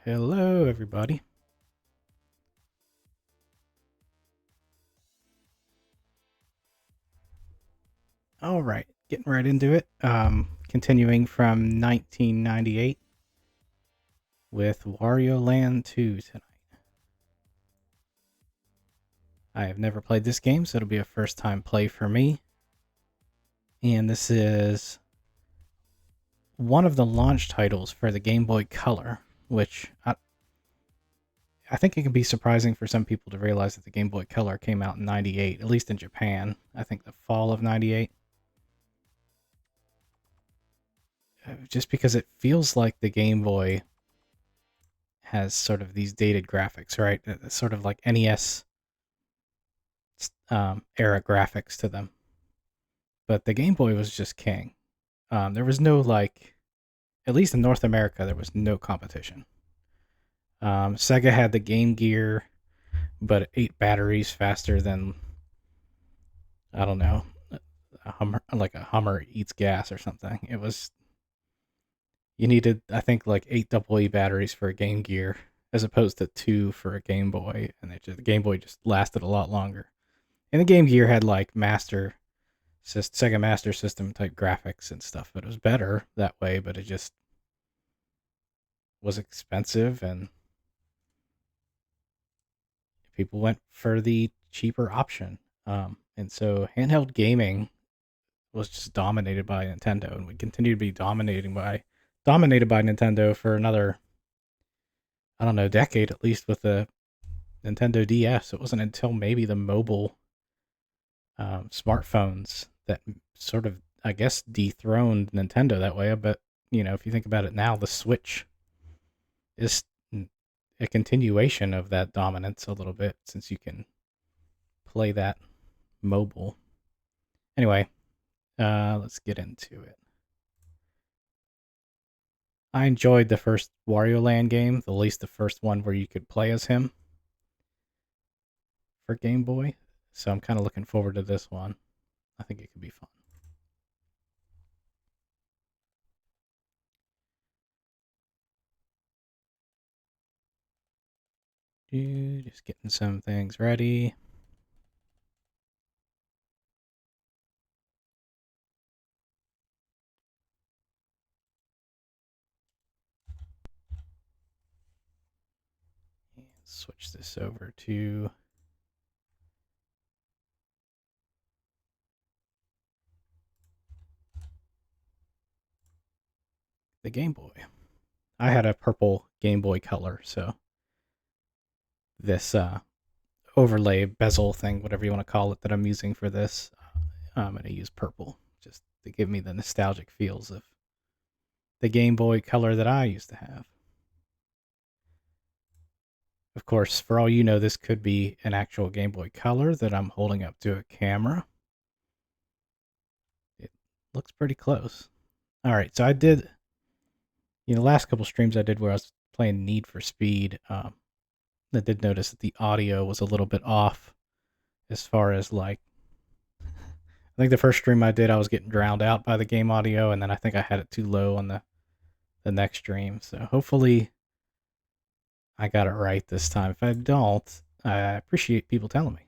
Hello, everybody. All right, getting right into it. Continuing from 1998 with Wario Land 2 tonight. I have never played this game, so it'll be a first time play for me. And this is one of the launch titles for the Game Boy Color, which I think it can be surprising for some people to realize that the Game Boy Color came out in 98, at least in Japan. I think the fall of 98. Just because it feels like the Game Boy has sort of these dated graphics, right? It's sort of like NES era graphics to them. But the Game Boy was just king. There was no like, at least in North America, there was no competition. Sega had the Game Gear, but it ate batteries faster than I don't know, a Hummer, like a Hummer eats gas or something. It was you needed, I think, like 8 AA batteries for a Game Gear as opposed to two for a Game Boy, and the Game Boy just lasted a lot longer. And the Game Gear had like Sega Master System type graphics and stuff, but it was better that way. But it just was expensive, and people went for the cheaper option. And so handheld gaming was just dominated by Nintendo, and would continue to be dominated by Nintendo for another, I don't know, decade at least with the Nintendo DS. It wasn't until maybe the mobile smartphones that sort of, I guess, dethroned Nintendo that way. But if you think about it now, the Switch is a continuation of that dominance a little bit since you can play that mobile. Anyway, let's get into it. I enjoyed the first Wario Land game, at least the first one where you could play as him for Game Boy. So I'm kind of looking forward to this one. I think it could be fun. Just getting some things ready. And switch this over to the Game Boy. I had a purple Game Boy Color, so this overlay bezel thing, whatever you want to call it, that I'm using for this, I'm going to use purple just to give me the nostalgic feels of the Game Boy Color that I used to have. Of course, for all you know, this could be an actual Game Boy Color that I'm holding up to a camera. It looks pretty close. All right, so I did, the last couple streams I did where I was playing Need for Speed, I did notice that the audio was a little bit off as far as like, I think the first stream I did, I was getting drowned out by the game audio, and then I think I had it too low on the next stream. So hopefully I got it right this time. If I don't, I appreciate people telling me.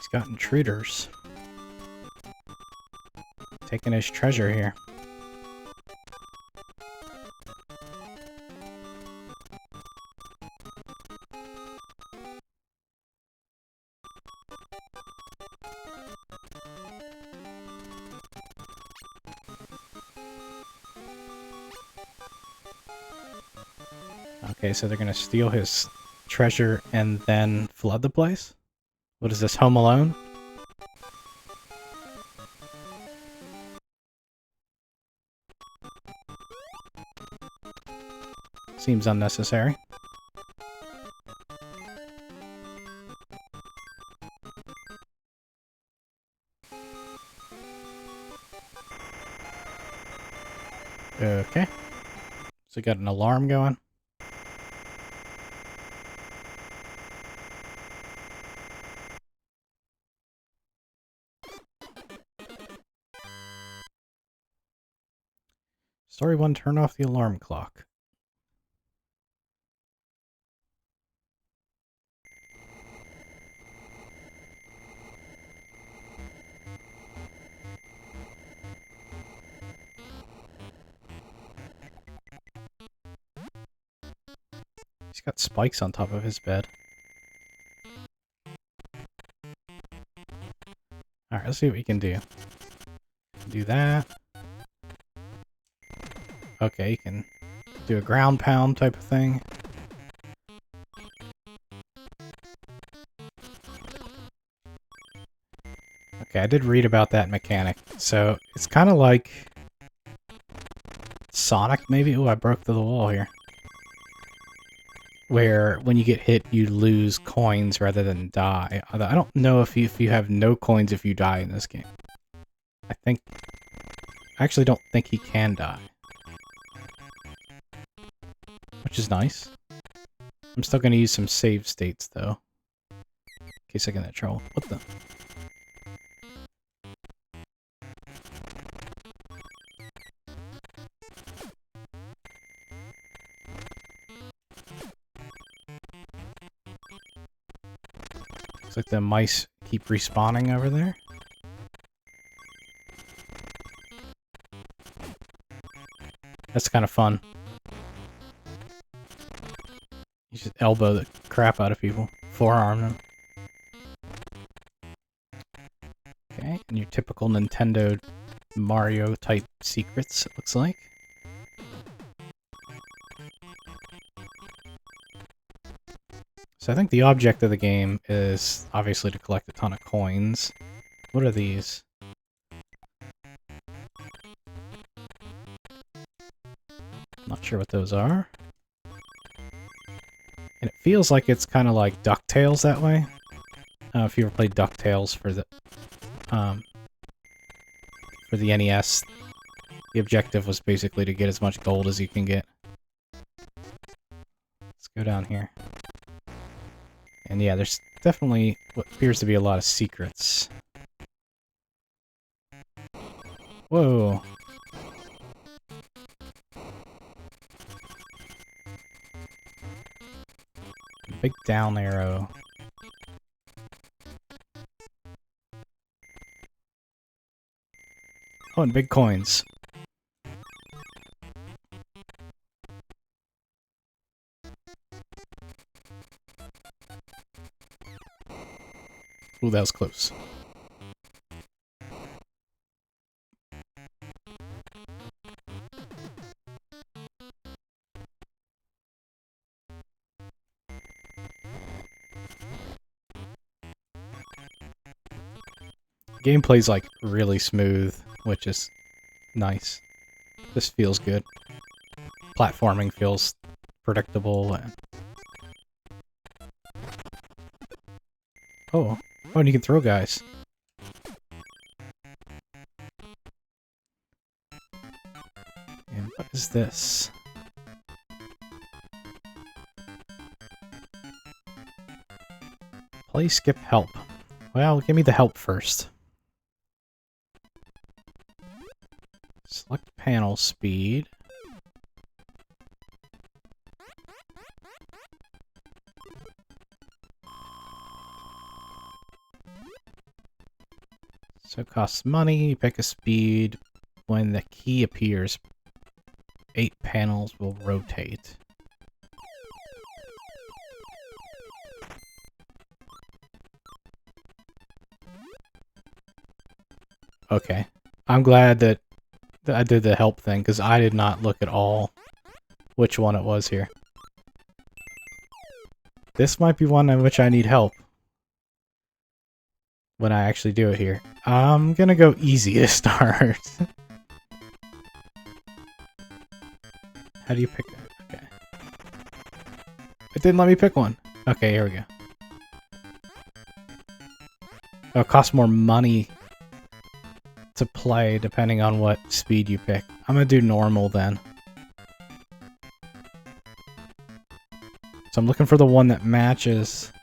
He's got intruders. Taking his treasure here. Okay, so they're gonna steal his treasure and then flood the place? What is this, Home Alone? Seems unnecessary. Okay. So got an alarm going. Story 1, turn off the alarm clock. He's got spikes on top of his bed. Alright, let's see what we can do. Do that. Okay, you can do a ground pound type of thing. Okay, I did read about that mechanic. So, it's kind of like Sonic, maybe? Oh, I broke through the wall here. Where, when you get hit, you lose coins rather than die. I don't know if you have no coins if you die in this game. I actually don't think he can die. Which is nice. I'm still going to use some save states, though. In case I get in trouble. What the? Looks like the mice keep respawning over there. That's kind of fun. You just elbow the crap out of people. Forearm them. Okay, and your typical Nintendo Mario type secrets, it looks like. So I think the object of the game is obviously to collect a ton of coins. What are these? Not sure what those are. And it feels like it's kind of like DuckTales that way. If you ever played DuckTales for the NES, the objective was basically to get as much gold as you can get. Let's go down here. And yeah, there's definitely what appears to be a lot of secrets. Whoa. Big down arrow. Oh, and big coins. Ooh, that was close. Gameplay's like really smooth, which is nice. This feels good. Platforming feels predictable. And... Oh, and you can throw guys. And what is this? Play, skip, help. Well, give me the help first. Select panel speed. So it costs money. You pick a speed. When the key appears, 8 panels will rotate. Okay. I'm glad that I did the help thing, because I did not look at all which one it was here. This might be one in which I need help when I actually do it here. I'm gonna go easy to start. How do you pick it? Okay. It didn't let me pick one. Okay, here we go. Oh, it costs more money to play depending on what speed you pick. I'm gonna do normal then. So I'm looking for the one that matches.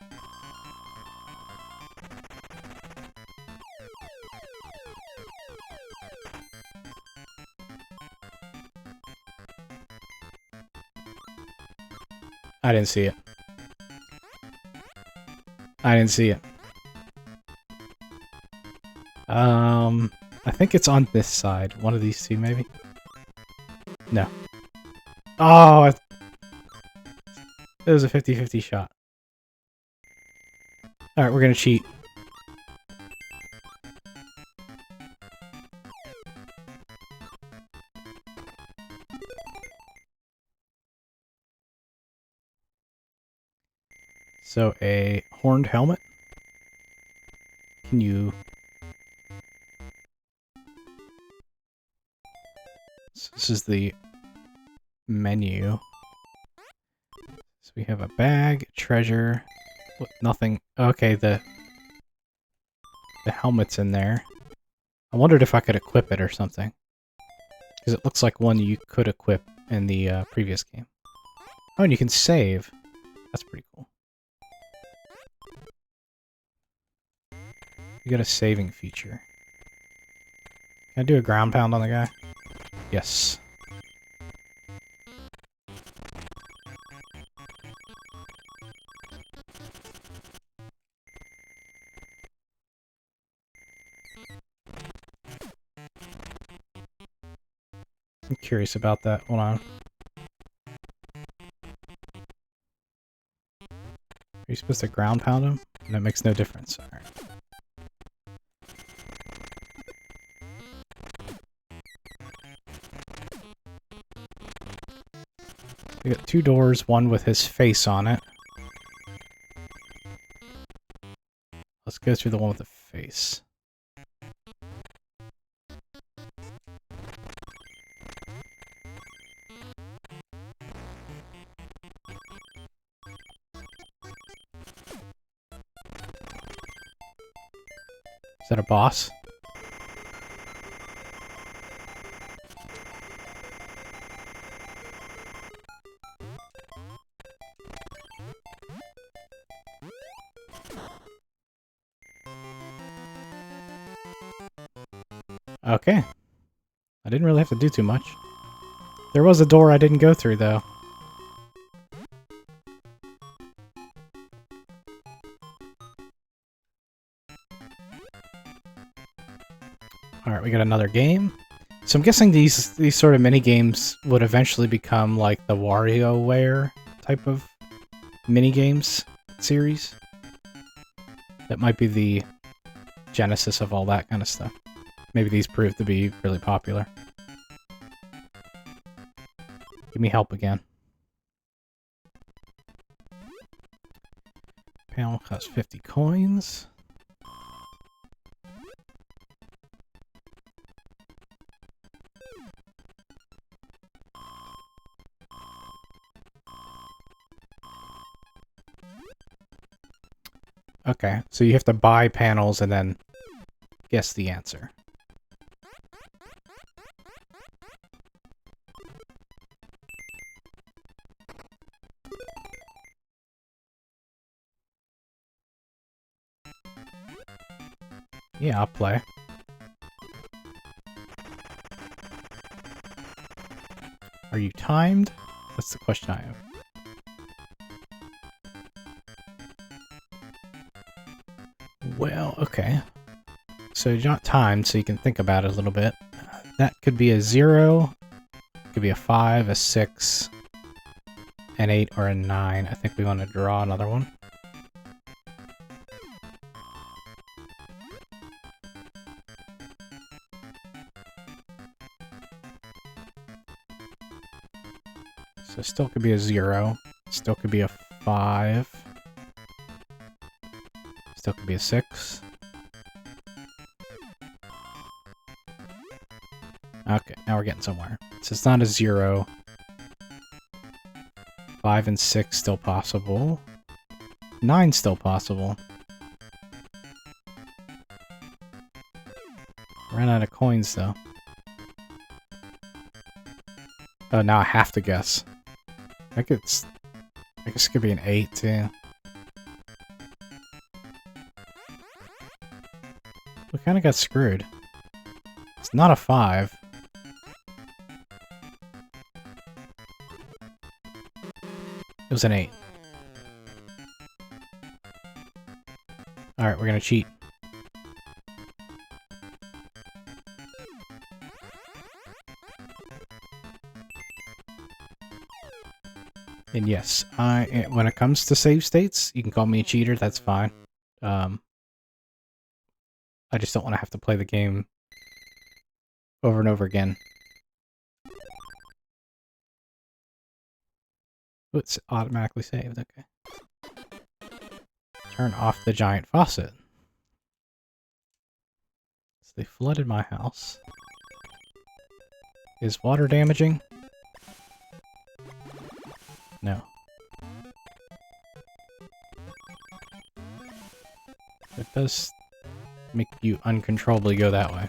I didn't see it. I didn't see it. I think it's on this side. One of these two, maybe? No. Oh! It was a 50-50 shot. Alright, we're gonna cheat. So, a horned helmet. Can you... So this is the menu. So we have a bag, treasure, nothing. Okay, the helmet's in there. I wondered if I could equip it or something. Because it looks like one you could equip in the previous game. Oh, and you can save. That's pretty cool. You got a saving feature. Can I do a ground pound on the guy? Yes. I'm curious about that. Hold on. Are you supposed to ground pound him? That makes no difference. Alright. We got 2 doors, one with his face on it. Let's go through the one with the face. Is that a boss? Okay. I didn't really have to do too much. There was a door I didn't go through, though. Alright, we got another game. So I'm guessing these sort of mini-games would eventually become like the WarioWare type of mini-games series. That might be the genesis of all that kind of stuff. Maybe these prove to be really popular. Give me help again. Panel costs 50 coins. Okay, so you have to buy panels and then guess the answer. Yeah, I'll play. Are you timed? That's the question I have. Well, okay. so you're not timed, so you can think about it a little bit. That could be a 0, could be a 5, a 6, an 8, or a 9. I think we want to draw another one. So still could be a 0, still could be a 5, still could be a 6. Okay, now we're getting somewhere. So it's not a 0. 5 and 6 still possible. 9 still possible. Ran out of coins though. Oh, now I have to guess. I guess it could be an 8 too. We kind of got screwed. It's not a 5. It was an 8. Alright, we're gonna cheat. And yes, when it comes to save states, you can call me a cheater, that's fine. I just don't want to have to play the game over and over again. Oh, it's automatically saved, okay. Turn off the giant faucet. So they flooded my house. Is water damaging? No. It does make you uncontrollably go that way.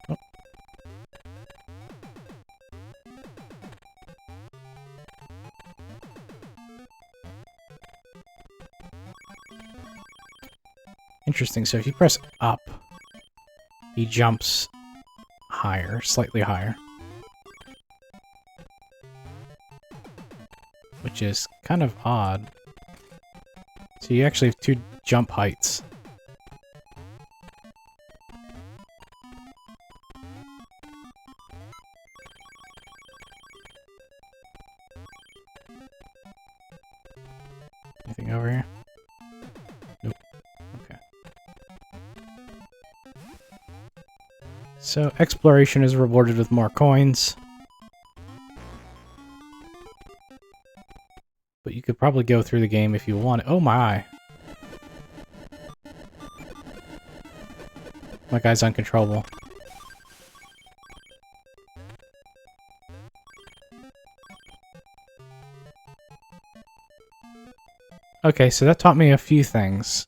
Oh. Interesting, so if you press up, he jumps higher, slightly higher. Which is kind of odd. So you actually have 2 jump heights. Anything over here? Nope. Okay. So exploration is rewarded with more coins. But you could probably go through the game if you want. Oh my! My guy's uncontrollable. Okay, so that taught me a few things.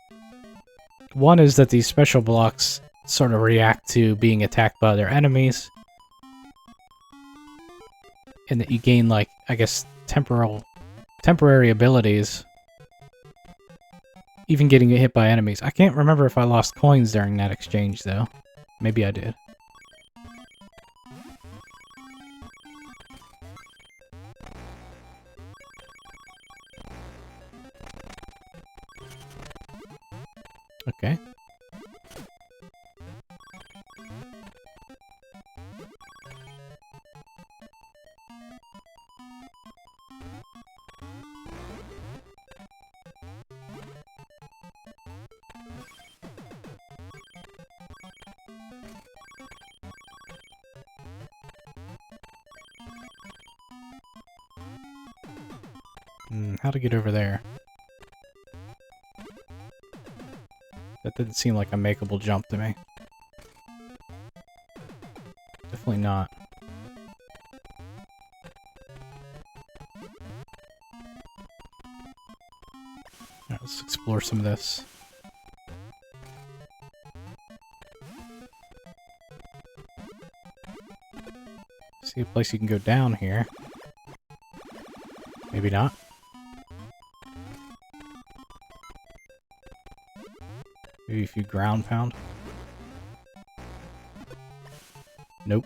One is that these special blocks sort of react to being attacked by other enemies. And that you gain, like, I guess, temporary abilities. Even getting hit by enemies. I can't remember if I lost coins during that exchange, though. Maybe I did. Okay. How to get over there? That didn't seem like a makeable jump to me. Definitely not. Alright, let's explore some of this. See a place you can go down here. Maybe not. Maybe if you ground pound. Nope.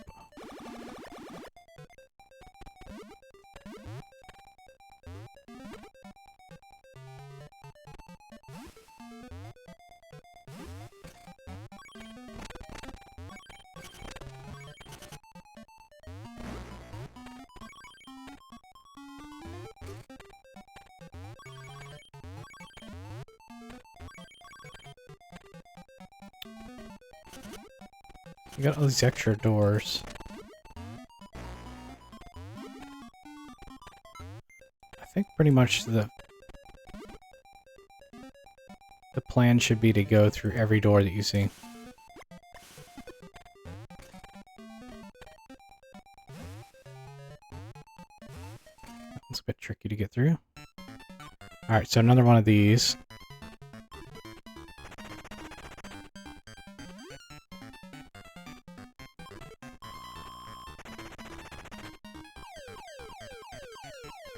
You got all these extra doors. I think pretty much the plan should be to go through every door that you see. It's a bit tricky to get through. Alright, so another one of these.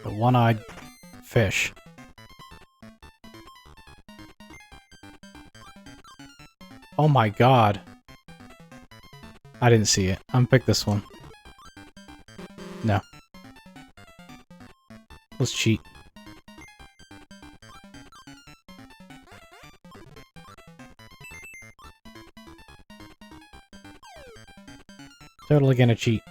The one-eyed fish. Oh my god. I didn't see it. I'm gonna pick this one. No. Let's cheat. Totally gonna cheat.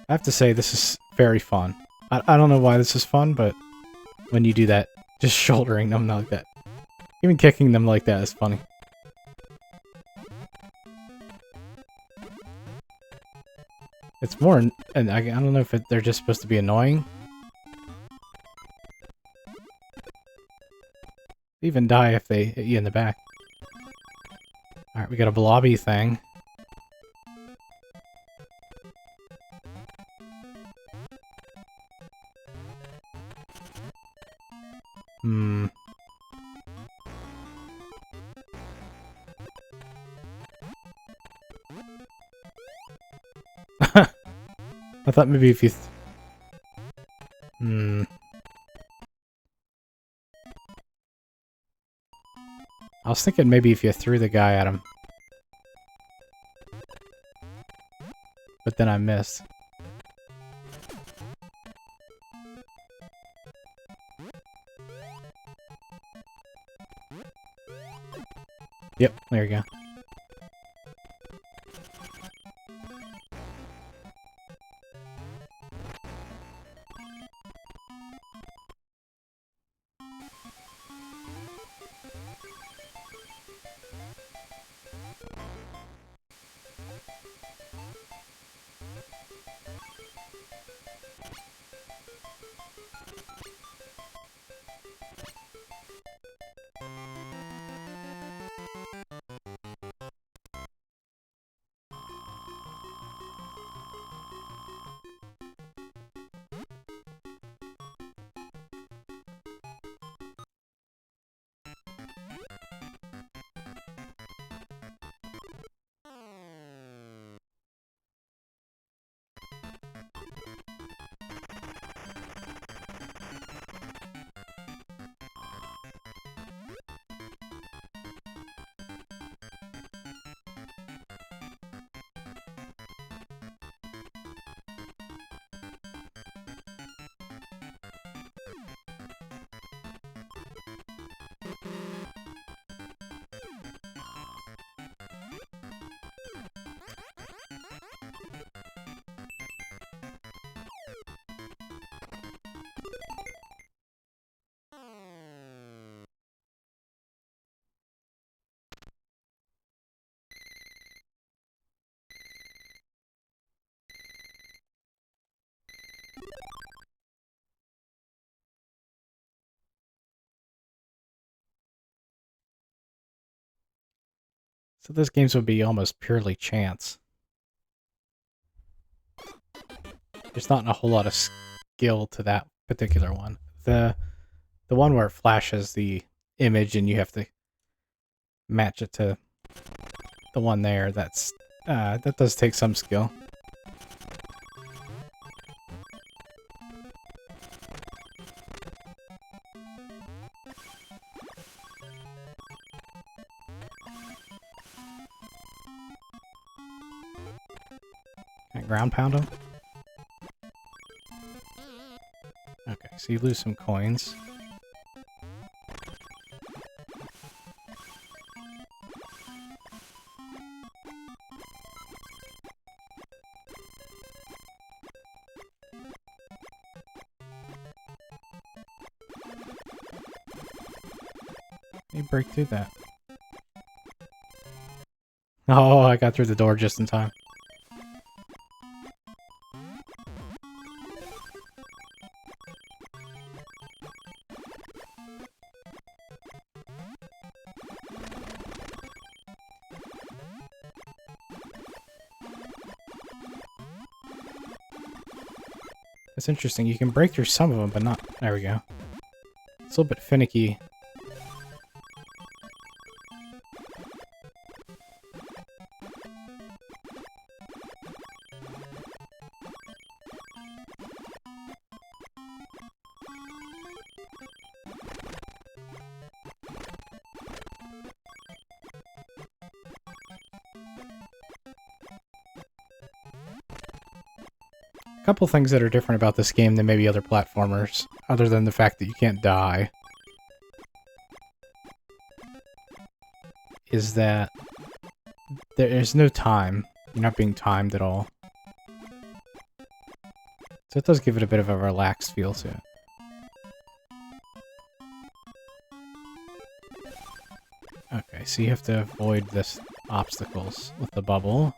I have to say, this is very fun. I don't know why this is fun, but when you do that, just shouldering them like that. Even kicking them like that is funny. It's more, and I don't know if they're just supposed to be annoying. They even die if they hit you in the back. Alright, we got a blobby thing. Hmm. I thought maybe if you... I was thinking maybe if you threw the guy at him. But then I missed. Yep, there you go. So those games would be almost purely chance. There's not a whole lot of skill to that particular one. The The one where it flashes the image and you have to match it to the one there, that does take some skill. Can I ground pound them? Okay, so you lose some coins. You break through that. Oh, I got through the door just in time. It's interesting. You can break through some of them, but not... There we go. It's a little bit finicky. A couple things that are different about this game than maybe other platformers, other than the fact that you can't die, is that there is no time. You're not being timed at all. So it does give it a bit of a relaxed feel to it. Okay, so you have to avoid this obstacles with the bubble.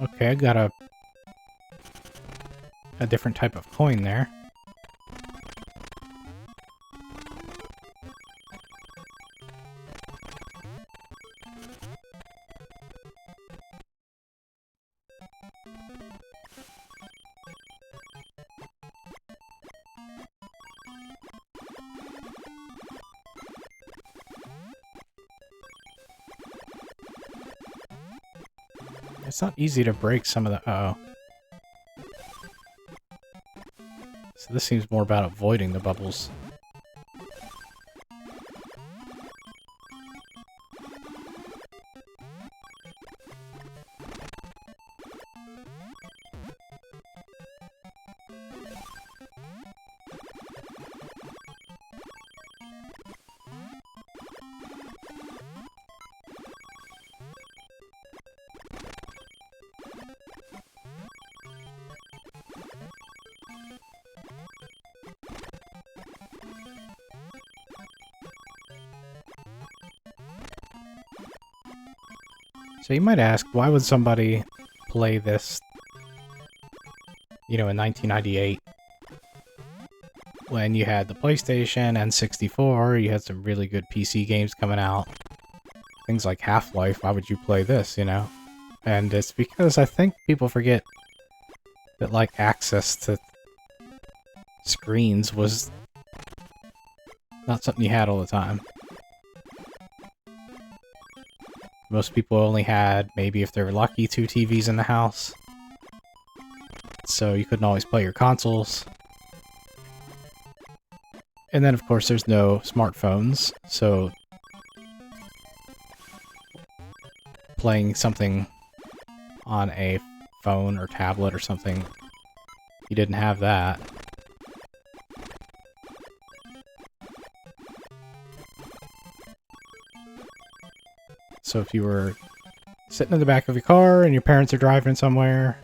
Okay, I got a different type of coin there. It's not easy to break some of the... Uh-oh. So this seems more about avoiding the bubbles. So you might ask, why would somebody play this, you know, in 1998? When you had the PlayStation and 64, you had some really good PC games coming out. Things like Half-Life, why would you play this, you know? And it's because I think people forget that, like, access to screens was not something you had all the time. Most people only had, maybe if they were lucky, 2 TVs in the house. So you couldn't always play your consoles. And then, of course, there's no smartphones, so playing something on a phone or tablet or something, you didn't have that. So if you were sitting in the back of your car and your parents are driving somewhere,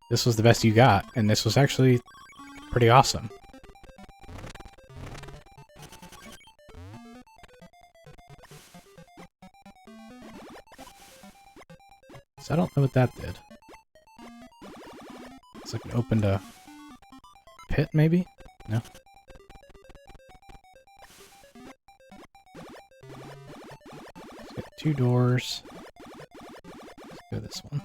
this was the best you got, and this was actually pretty awesome. So I don't know what that did. Looks like it opened a pit, maybe? No? It's got 2 doors. Let's go this one.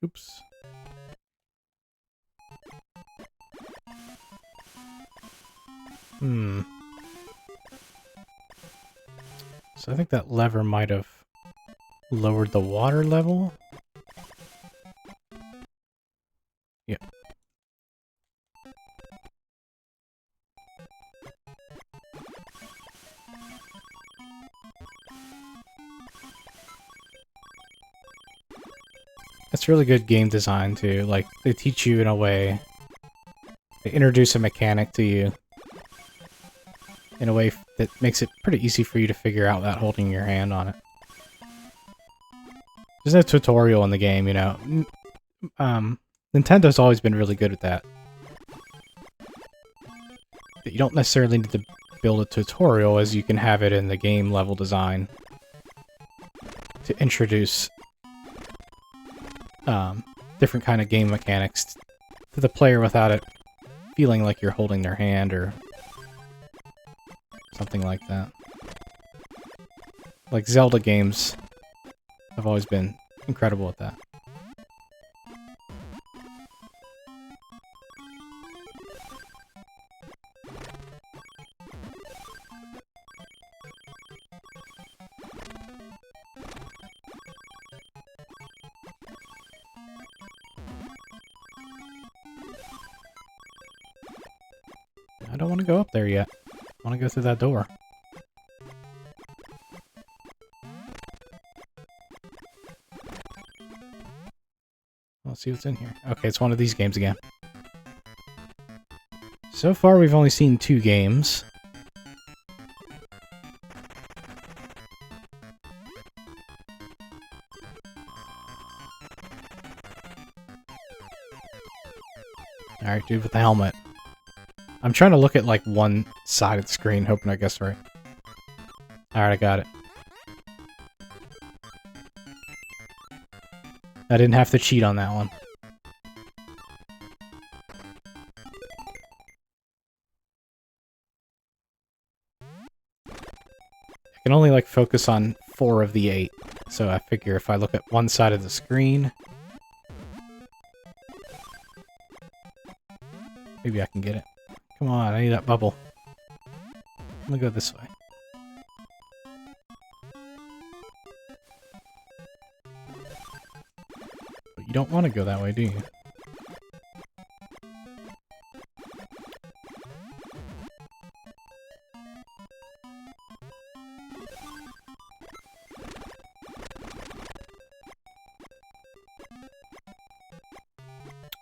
Oops. So I think that lever might have lowered the water level. Yep. It's really good game design too. Like, they teach you in a way, they introduce a mechanic to you in a way that makes it pretty easy for you to figure out without holding your hand on it. There's no tutorial in the game, you know. Nintendo's always been really good at that. You don't necessarily need to build a tutorial, as you can have it in the game level design to introduce different kind of game mechanics to the player without it feeling like you're holding their hand or something like that. Like Zelda games have always been incredible at that. I don't want to go up there yet. I want to go through that door. Let's see what's in here. Okay, it's one of these games again. So far, we've only seen 2 games. Alright, dude with the helmet. I'm trying to look at, like, one side of the screen, hoping I guess right. Alright, I got it. I didn't have to cheat on that one. I can only, like, focus on 4 of the 8. So I figure if I look at one side of the screen, maybe I can get it. Come on, I need that bubble. I'm gonna go this way. But you don't want to go that way, do you?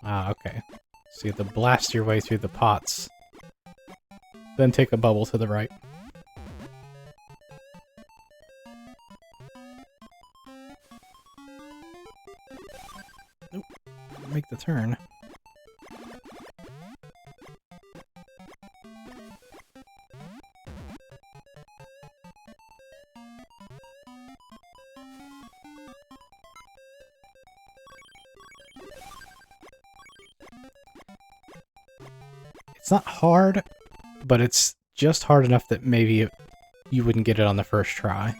Ah, okay. So you have to blast your way through the pots. Then take a bubble to the right. Nope. Make the turn. It's not hard, but it's just hard enough that maybe you wouldn't get it on the first try.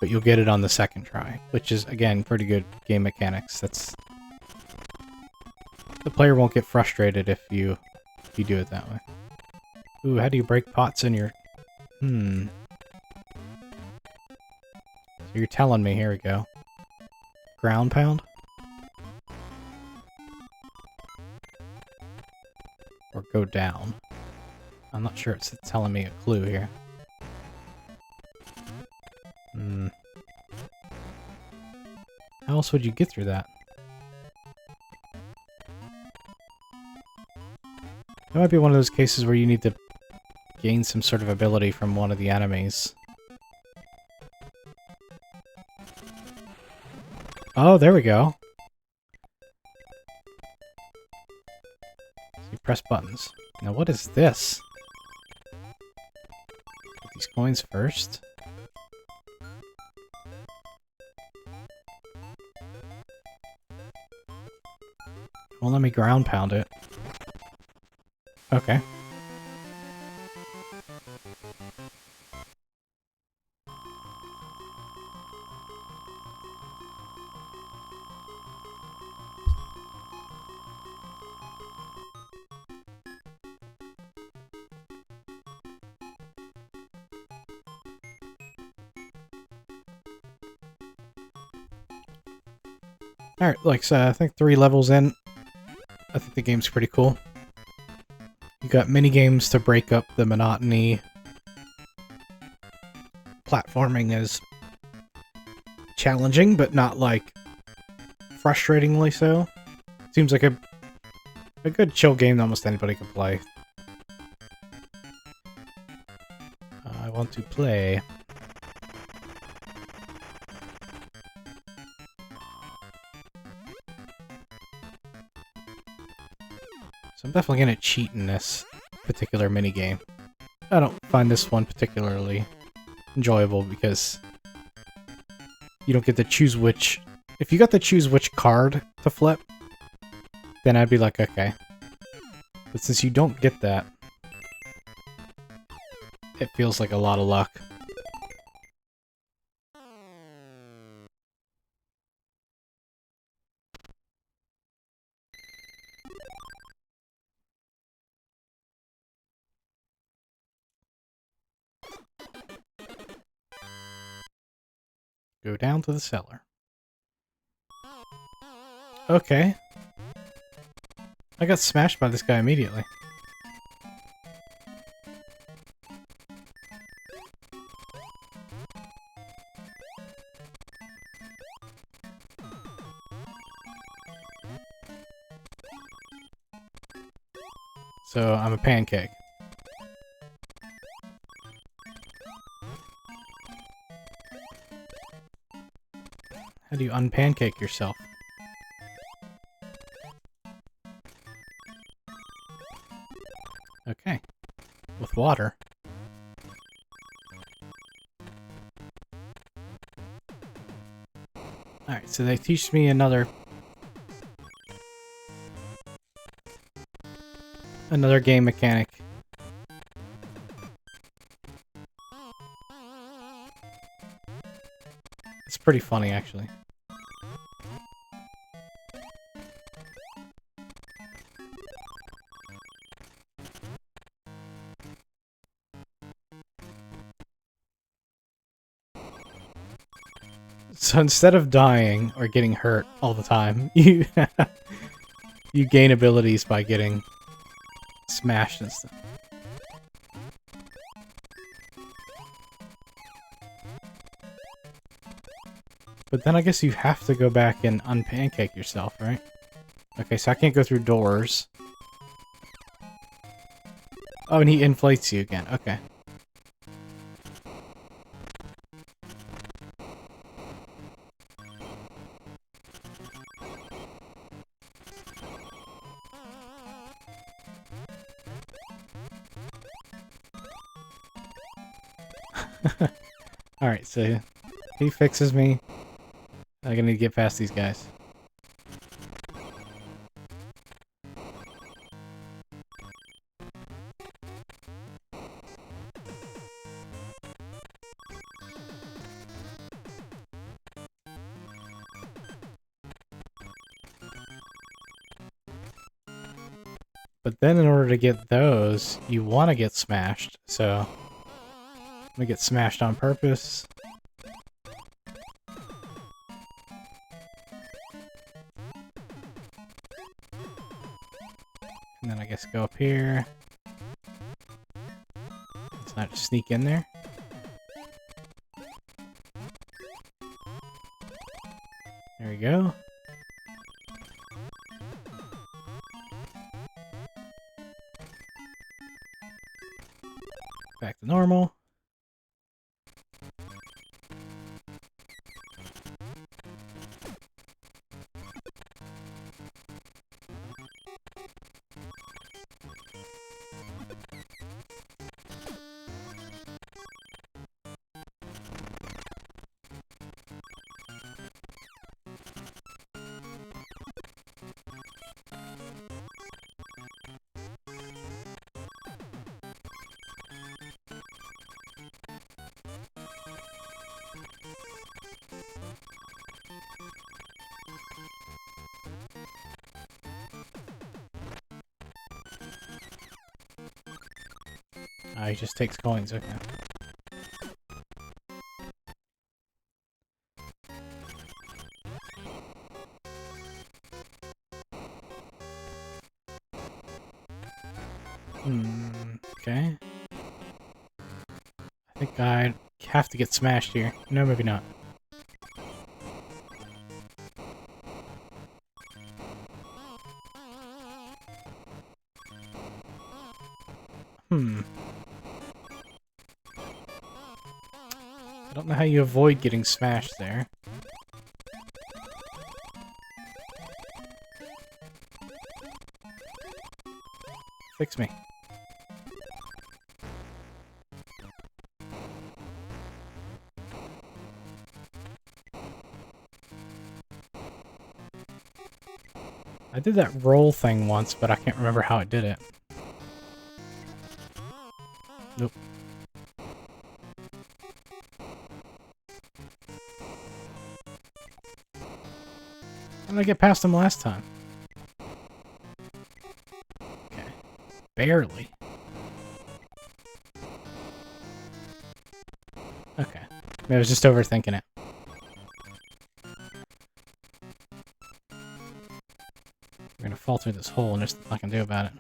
But you'll get it on the second try, which is, again, pretty good game mechanics. That's... The player won't get frustrated if you do it that way. Ooh, how do you break pots in your... So you're telling me, here we go. Ground pound? Or go down. I'm not sure it's telling me a clue here. else would you get through that? It might be one of those cases where you need to gain some sort of ability from one of the enemies. Oh, there we go. So you press buttons. Now what is this? Get these coins first. Well, let me ground pound it. Okay. Alright, like, so I think 3 levels in. I think the game's pretty cool. You got mini games to break up the monotony. Platforming is challenging, but not, like, frustratingly so. Seems like a good chill game that almost anybody can play. I want to play. So I'm definitely gonna cheat in this particular minigame. I don't find this one particularly enjoyable because you don't get to choose which... If you got to choose which card to flip, then I'd be like, okay. But since you don't get that, it feels like a lot of luck. Go down to the cellar. Okay. I got smashed by this guy immediately. So, I'm a pancake. How do you unpancake yourself? Okay. With water. Alright, so they teach me another game mechanic. It's pretty funny, actually. So instead of dying or getting hurt all the time, you you gain abilities by getting smashed and stuff. But then I guess you have to go back and unpancake yourself, right? Okay, so I can't go through doors. Oh, and he inflates you again. Okay. Alright, so he fixes me. I'm gonna need to get past these guys. But then in order to get those, you want to get smashed, so... I'm gonna get smashed on purpose. And then I guess go up here. Let's not just sneak in there. There we go. Back to normal. He just takes coins, okay. Okay. I think I have to get smashed here. No, maybe not. I don't know how you avoid getting smashed there. Fix me. I did that roll thing once, but I can't remember how I did it. Nope. How did I get past him last time? Okay. Barely. Okay. Maybe I was just overthinking it. We're gonna fall through this hole and there's nothing I can do about it.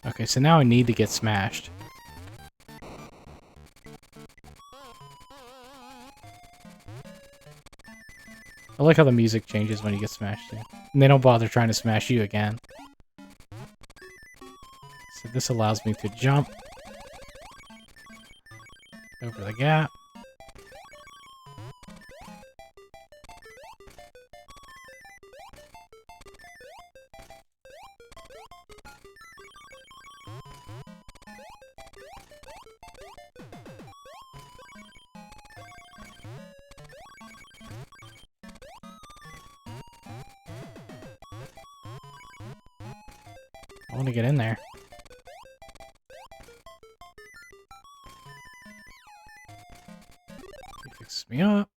Okay, so now I need to get smashed. I like how the music changes when you get smashed too. And they don't bother trying to smash you again. So this allows me to jump over the gap. I want to get in there. He fixes me up.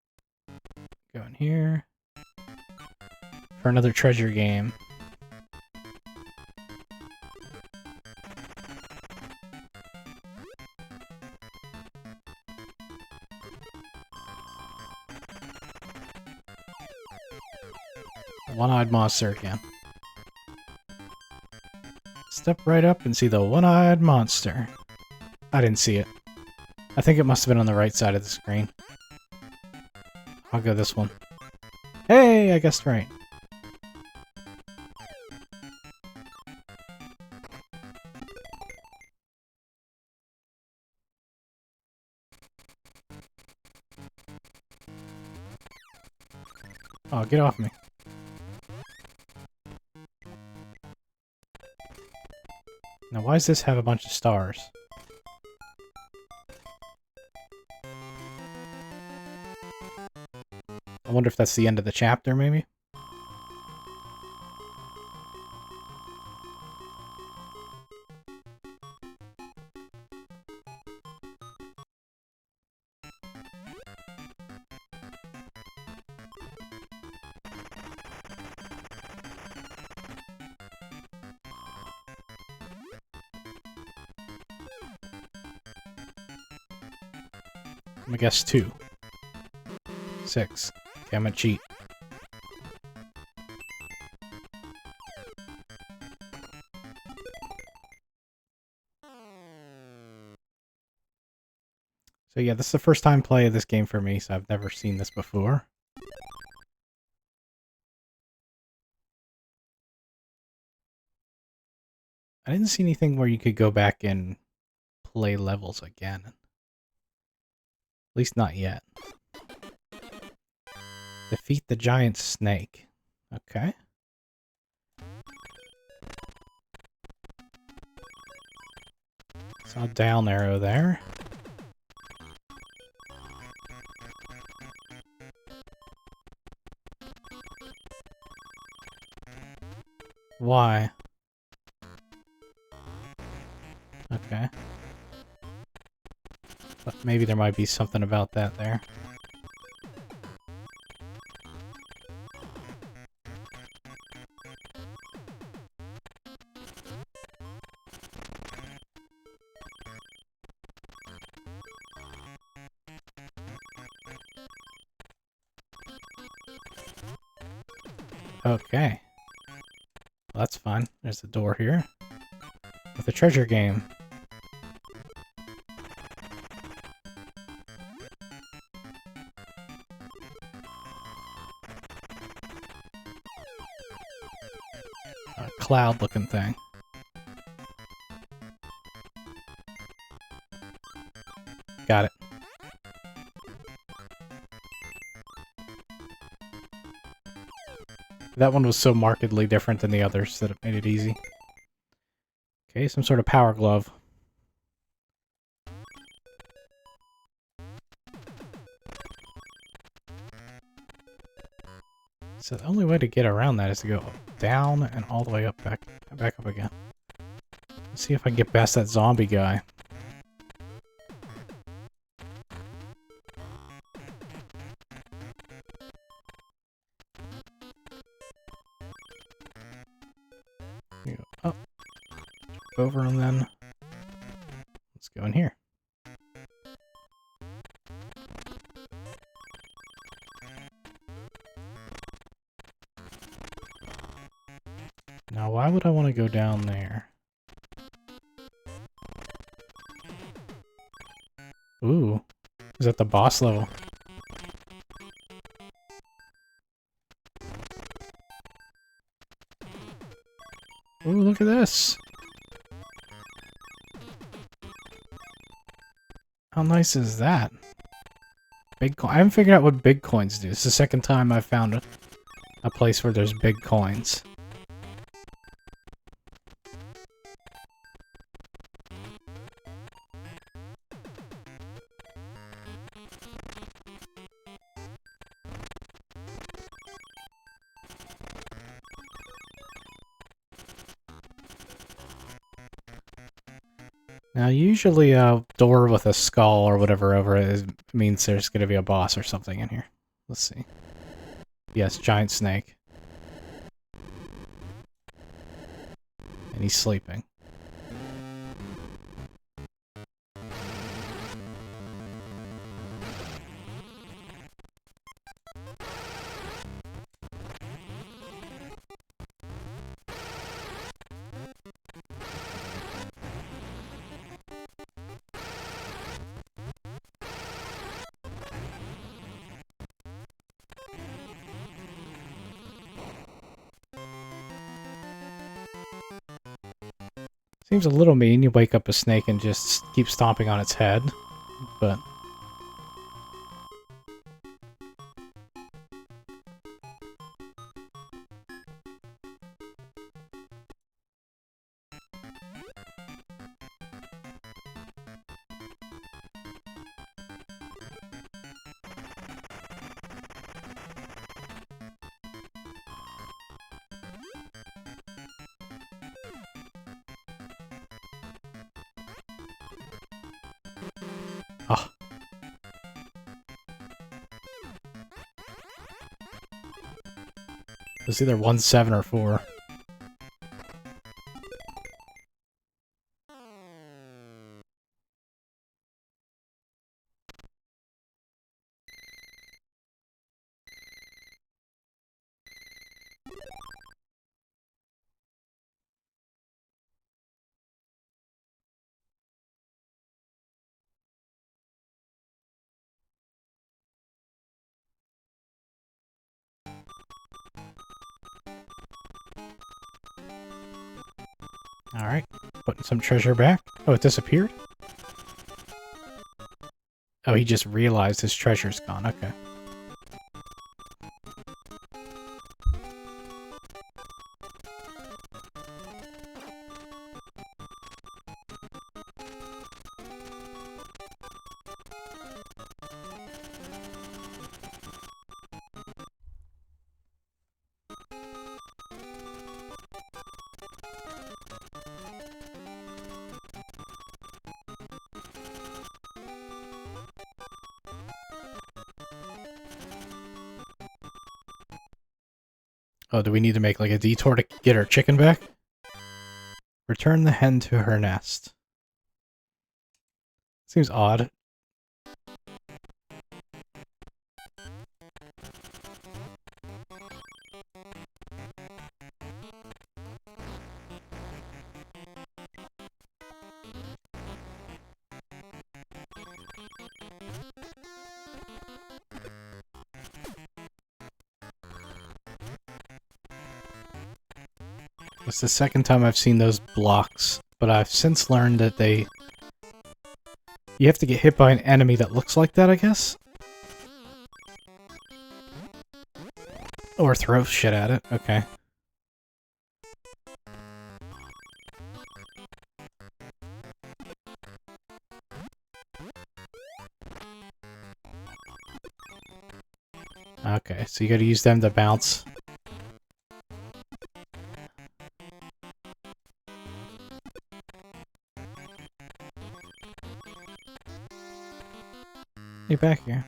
Go in here. For another treasure game. One-eyed monster again. Step right up and see the one-eyed monster. I didn't see it. I think it must have been on the right side of the screen. I'll go this one. Hey, I guessed right. Oh, get off me. Now, why does this have a bunch of stars? I wonder if that's the end of the chapter, maybe? I'm gonna guess 2. 6. Okay, I'm gonna cheat. So yeah, this is the first time play of this game for me, so I've never seen this before. I didn't see anything where you could go back and play levels again. At least not yet. Defeat the giant snake. Okay. Saw a down arrow there. Why? Okay. But maybe there might be something about that there. Okay. Well, that's fun. There's a door here. With a treasure game. A cloud-looking thing. Got it. That one was so markedly different than the others that it made it easy. Okay, some sort of power glove. So the only way to get around that is to go down and all the way up, back up again. Let's see if I can get past that zombie guy. Go up, over, and then let's go in here. Now, why would I want to go down there? Ooh, is that the boss level? Ooh, look at this! How nice is that? Big coin. I haven't figured out what big coins do. It's the second time I've found a place where there's big coins. Now, usually a door with a skull or whatever over it means there's going to be a boss or something in here. Let's see. Yes, giant snake. And he's sleeping. Seems a little mean. You wake up a snake and just keep stomping on its head, but... Oh. It's either 1, 7, or 4. Alright, putting some treasure back. Oh, it disappeared? Oh, he just realized his treasure's gone. Okay. Oh, do we need to make like a detour to get our chicken back? Return the hen to her nest. Seems odd. It's the second time I've seen those blocks, but I've since learned that you have to get hit by an enemy that looks like that, I guess? Or throw shit at it. Okay. Okay, so you gotta use them to bounce. Get back here.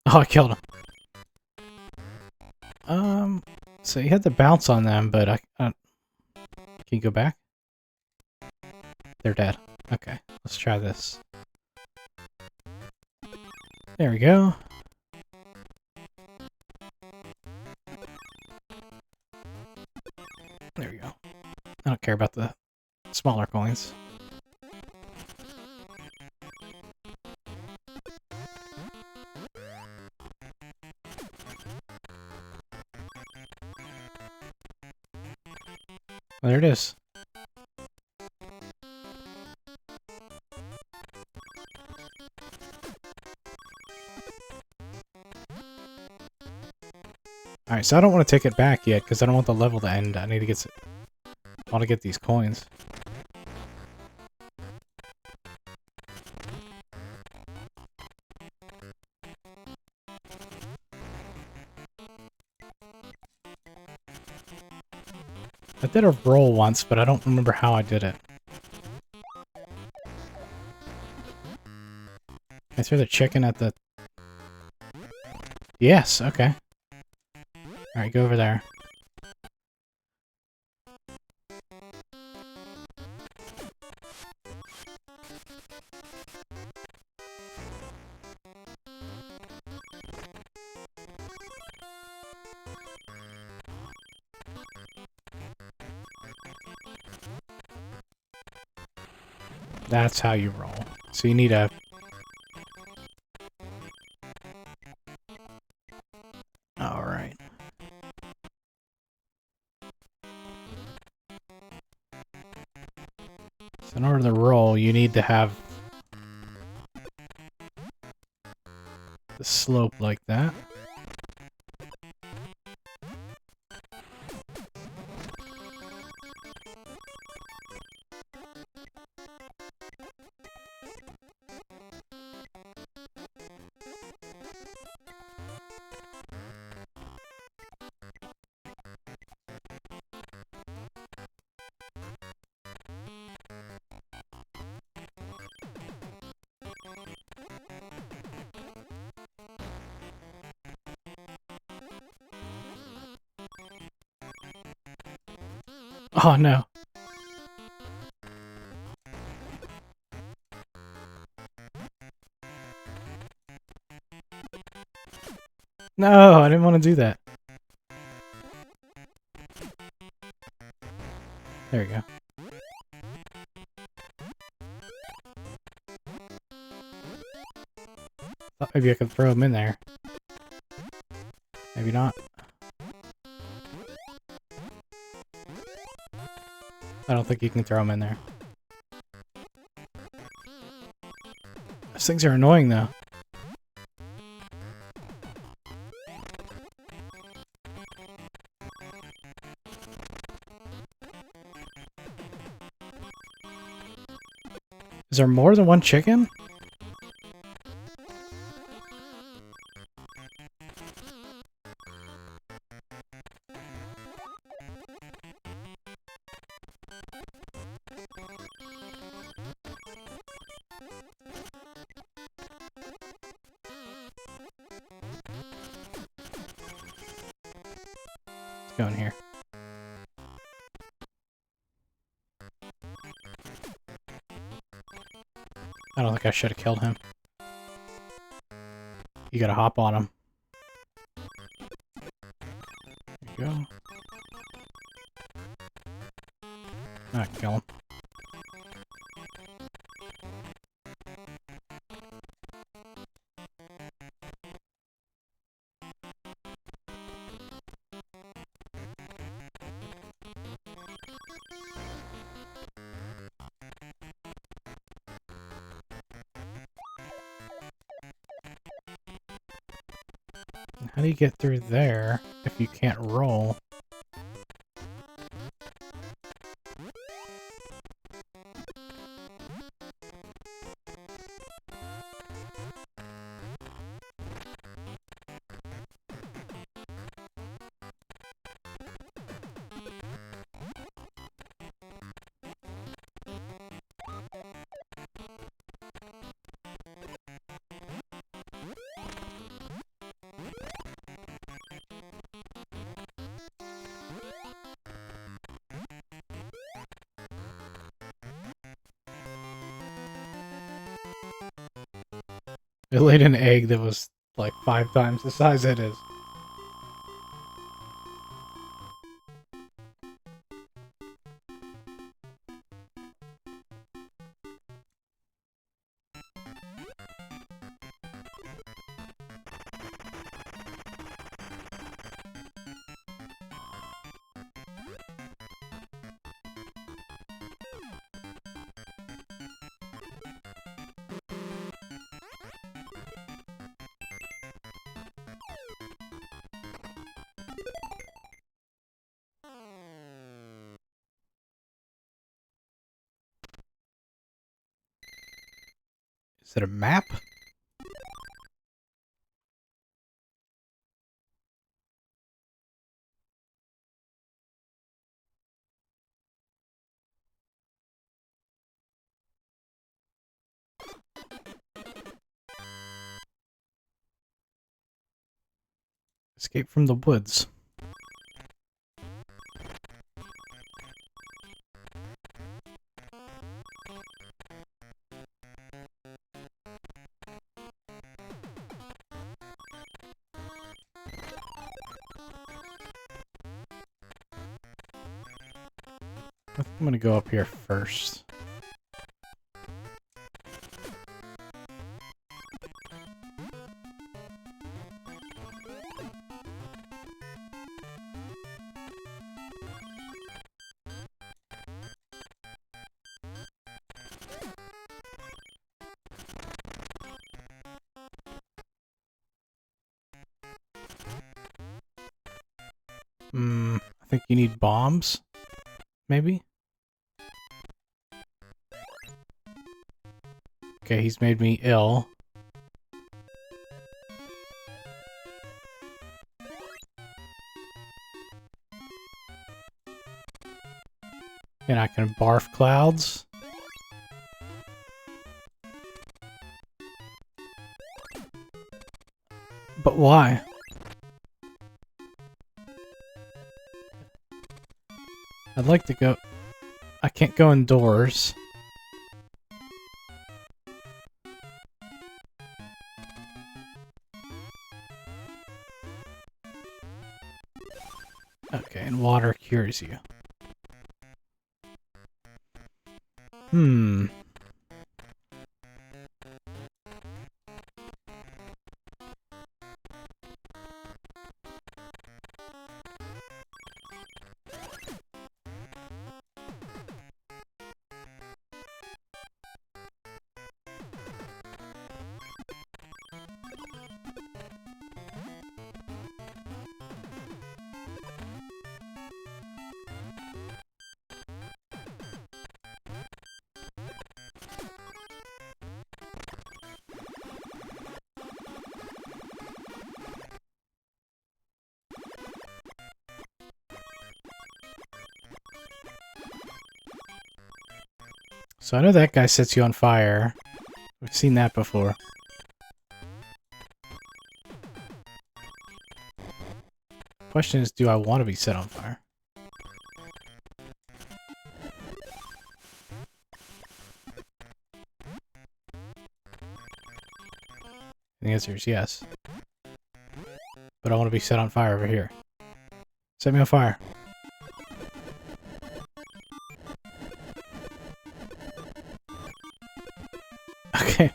Oh, I killed him. So you had to bounce on them, but can you go back? They're dead. Okay, let's try this. There we go. There we go. I don't care about the smaller coins. There it is. Alright, so I don't want to take it back yet, because I don't want the level to end. I need to get I want to get these coins. I did a roll once, but I don't remember how I did it. I threw the chicken at the... Yes, okay. Alright, go over there. That's how you roll. So you need a... Alright. So in order to roll, you need to have the slope like that. Oh no. No, I didn't want to do that. There you go. Thought maybe I could throw him in there. Maybe not. I don't think you can throw him in there. Those things are annoying, though. Is there more than one chicken? Let's go in here. I don't think I should have killed him. You gotta hop on him. There you go. Ah, kill him. How do you get through there if you can't roll? It laid an egg that was like 5 times the size it is. Is it a map? Escape from the woods. I think I'm gonna go up here first. I think you need bombs, maybe? Okay, he's made me ill. And I can barf clouds. But why? I'd like to go... I can't go indoors. Okay, and water cures you. So I know that guy sets you on fire. We've seen that before. Question is, do I want to be set on fire? And the answer is yes. But I want to be set on fire over here. Set me on fire. Okay.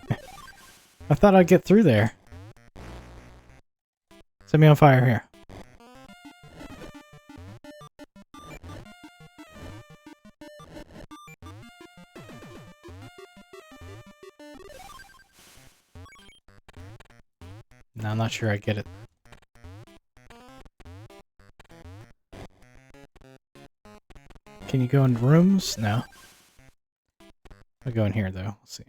I thought I'd get through there. Set me on fire here. No, I'm not sure I get it. Can you go in rooms? No. I'll go in here, though. Let's see.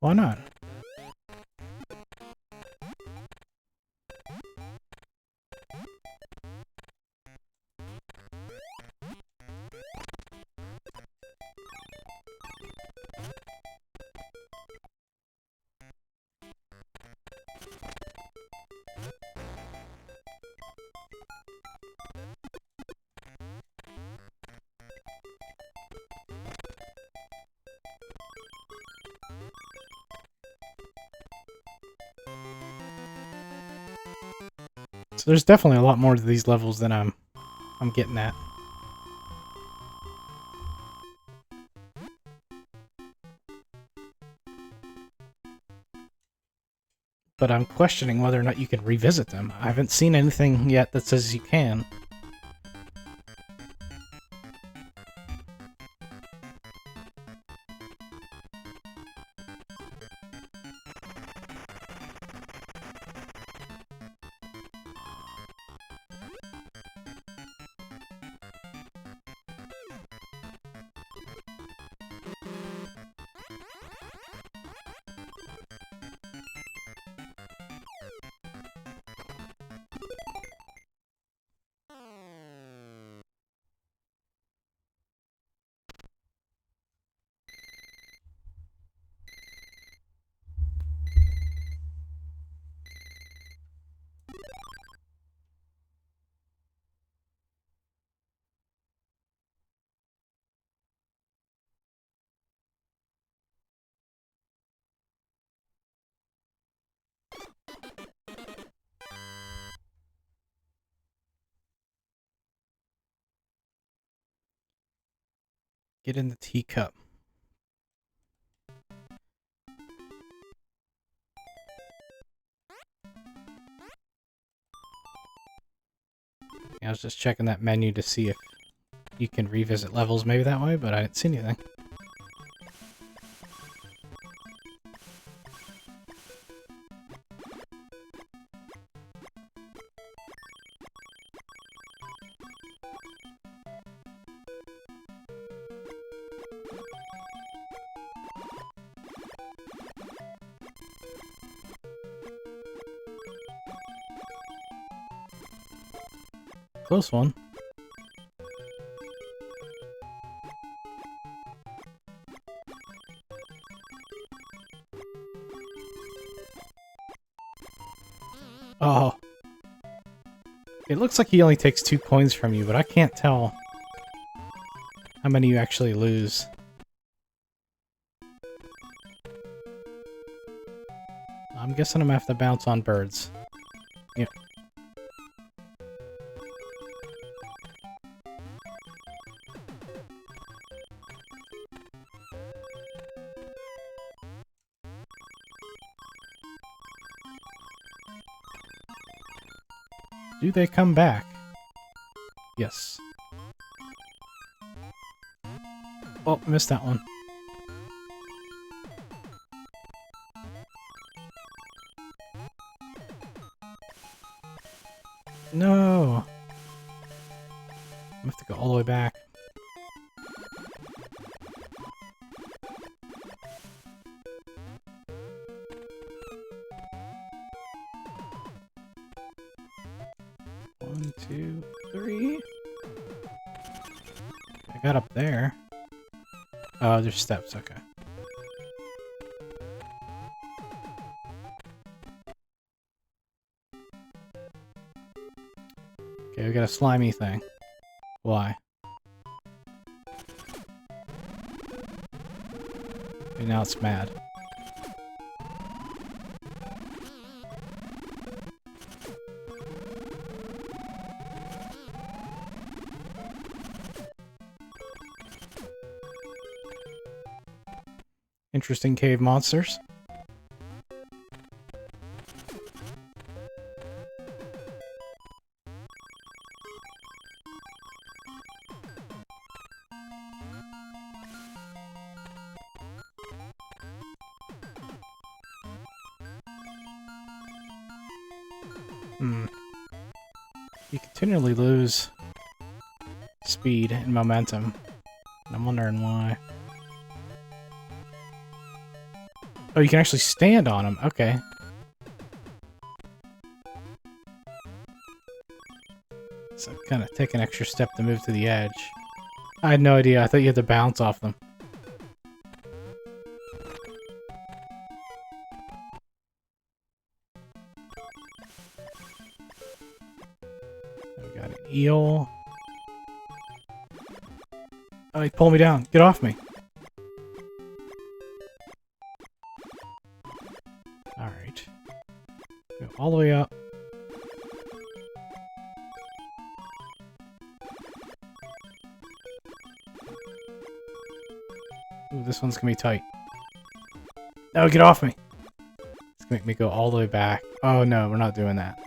Why not? So there's definitely a lot more to these levels than I'm getting at. But I'm questioning whether or not you can revisit them. I haven't seen anything yet that says you can. Get in the teacup. I was just checking that menu to see if you can revisit levels maybe that way, but I didn't see anything. Close one. Oh. It It looks like he only takes 2 coins from you, but I can't tell how many you actually lose. I'm guessing I'm gonna have to bounce on birds. Yep. Do they come back? Yes. Oh, missed that one. No! I have to go all the way back. One, two, three. I got up there. Oh, there's steps, okay. Okay, we got a slimy thing. Why? Okay, now it's mad. Interesting cave monsters. You continually lose speed and momentum. And I'm wondering why. Oh, you can actually stand on them. Okay. So kind of take an extra step to move to the edge. I had no idea. I thought you had to bounce off them. We got an eel. Oh, he pulled me down. Get off me. Alright. Go all the way up. Ooh, this one's gonna be tight. No, get off me! It's gonna make me go all the way back. Oh no, we're not doing that.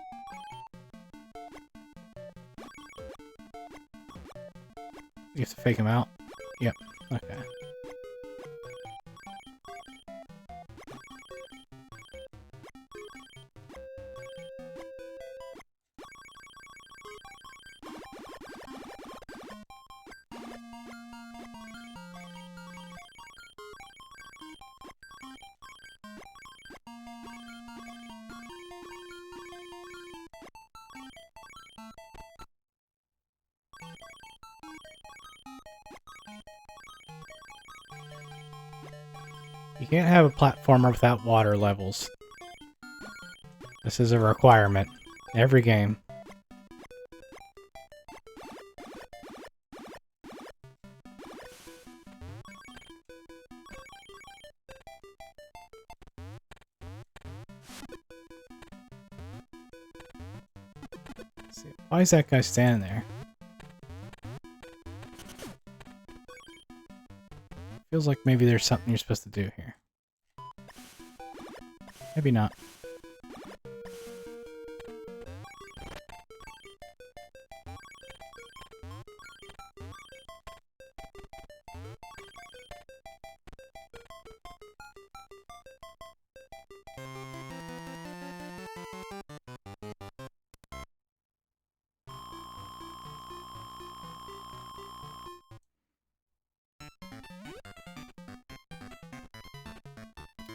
You have to fake him out? Yep. Okay. You can't have a platformer without water levels. This is a requirement. Every game. Let's see. Why is that guy standing there? Feels like maybe there's something you're supposed to do here. Maybe not.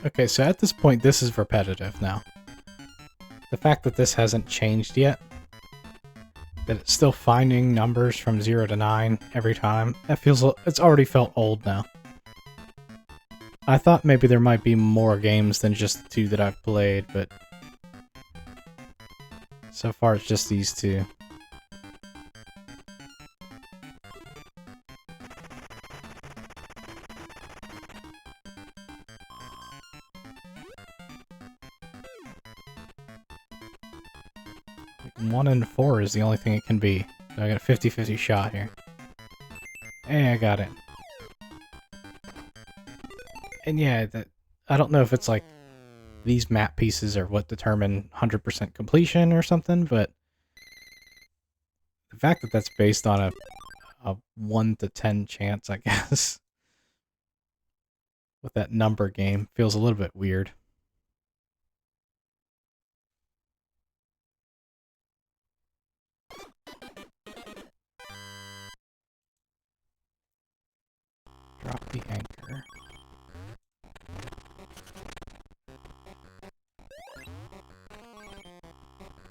Okay, so at this point, this is repetitive now. The fact that this hasn't changed yet, that it's still finding numbers from 0 to 9 every time, that feels, it's already felt old now. I thought maybe there might be more games than just the 2 that I've played, but so far it's just these 2. 1 in 4 is the only thing it can be. So I got a 50-50 shot here. Hey, I got it. And yeah, I don't know if it's like these map pieces are what determine 100% completion or something, but the fact that that's based on a 1 to 10 chance, I guess, with that number game feels a little bit weird. Drop the anchor.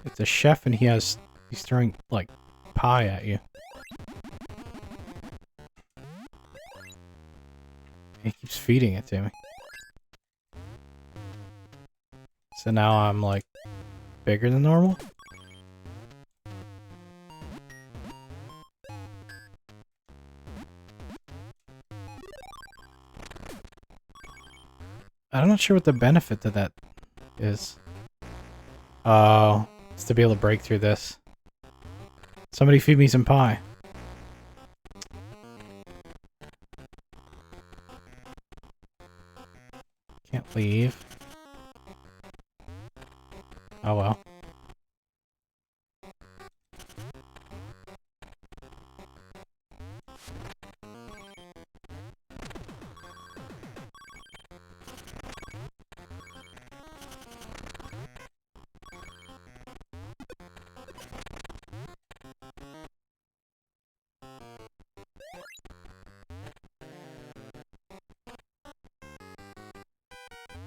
It's a chef and he's throwing, like, pie at you. He keeps feeding it to me. So now I'm, like, bigger than normal? I'm not sure what the benefit to that is. Oh, it's to be able to break through this. Somebody feed me some pie. Can't leave. Oh well.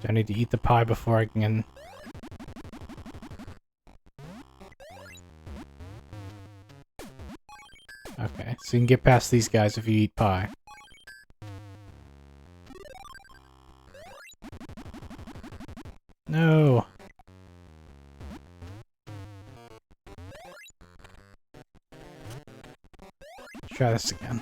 Do I need to eat the pie before I can... Okay, so you can get past these guys if you eat pie. No! Let's try this again.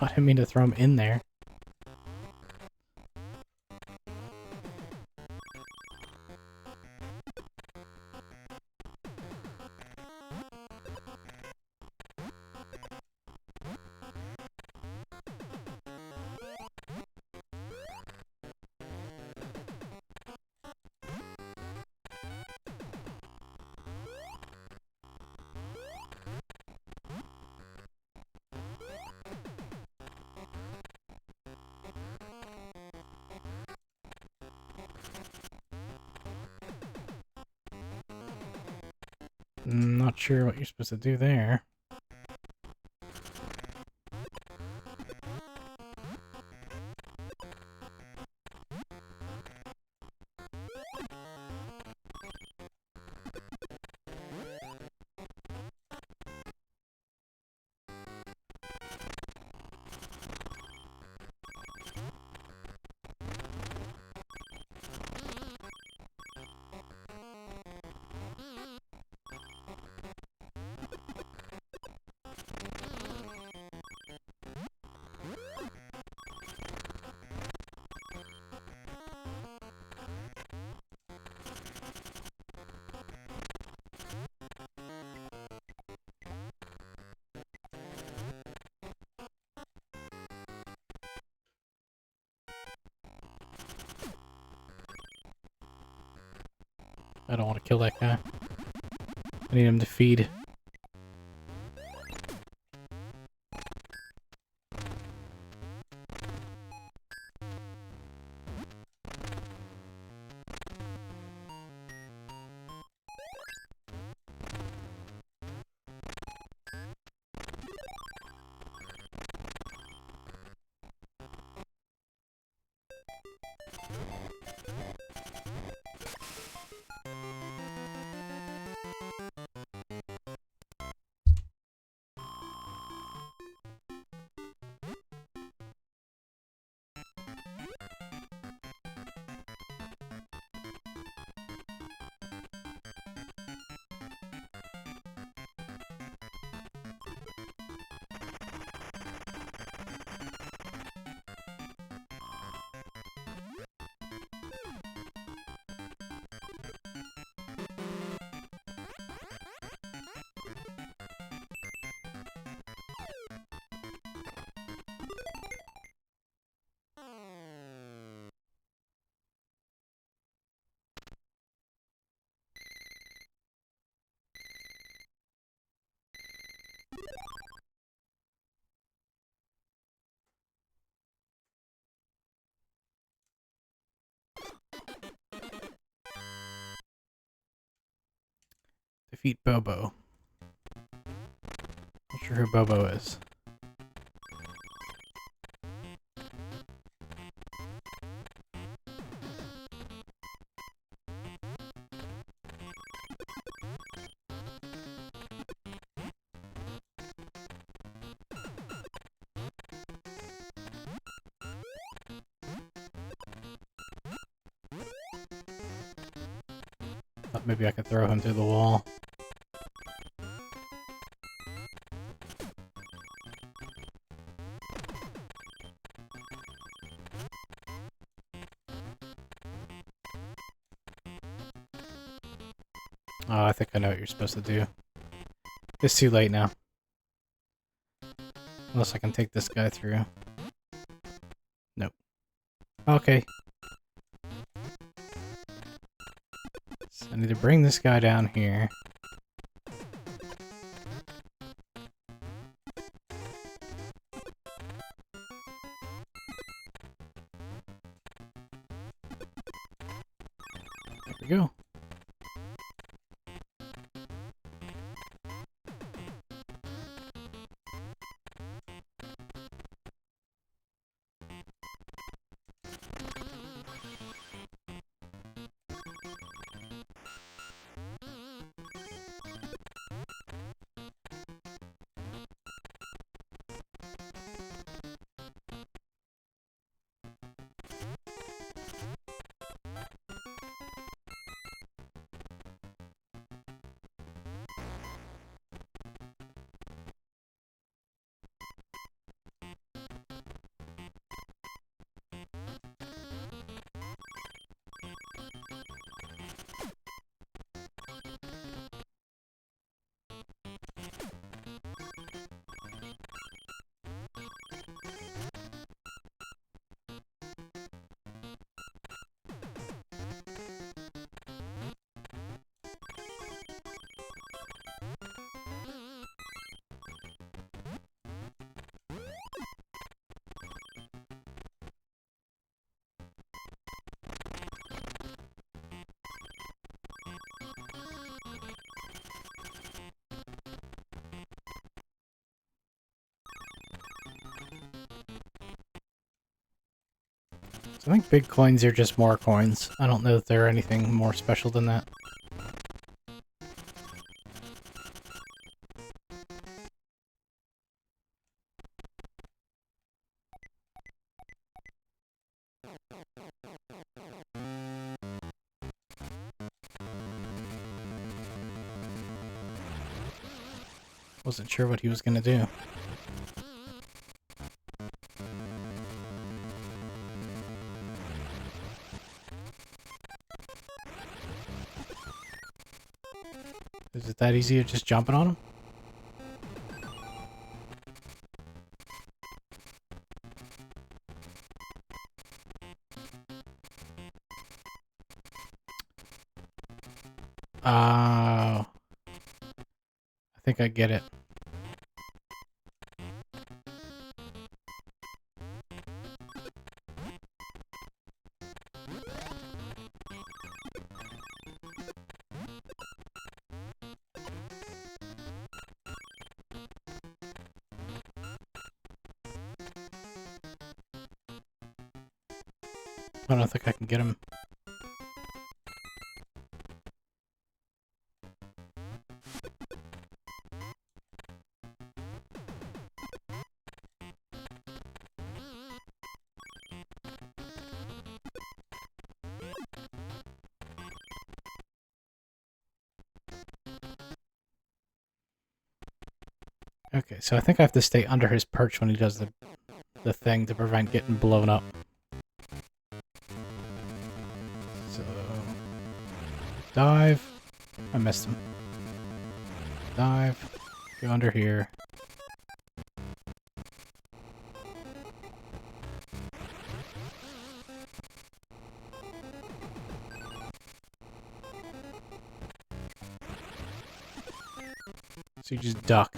I didn't mean to throw him in there. Not sure what you're supposed to do there. I don't want to kill that guy. I need him to feed. Defeat Bobo. Not sure who Bobo is. Thought maybe I could throw him through the wall. Oh, I think I know what you're supposed to do. It's too late now. Unless I can take this guy through. Nope. Okay. So I need to bring this guy down here. There we go. So I think big coins are just more coins. I don't know if they're anything more special than that. Wasn't sure what he was gonna do. Is it that easy of just jumping on him? Oh. I think I get it. I don't think I can get him. Okay, so I think I have to stay under his perch when he does the thing to prevent getting blown up. So... dive. I missed him. Dive. Go under here. So you just duck.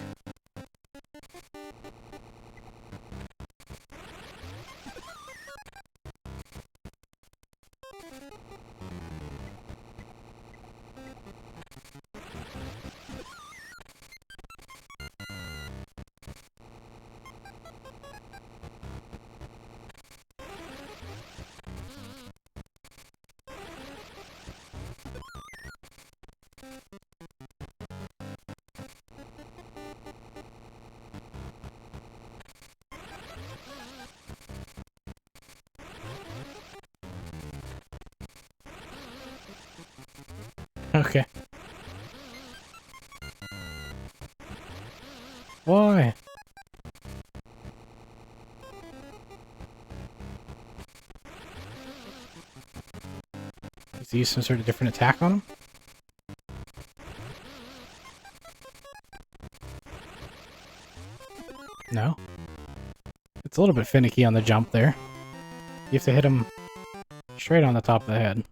Okay. Why? Does he use some sort of different attack on him? No? It's a little bit finicky on the jump there. You have to hit him straight on the top of the head.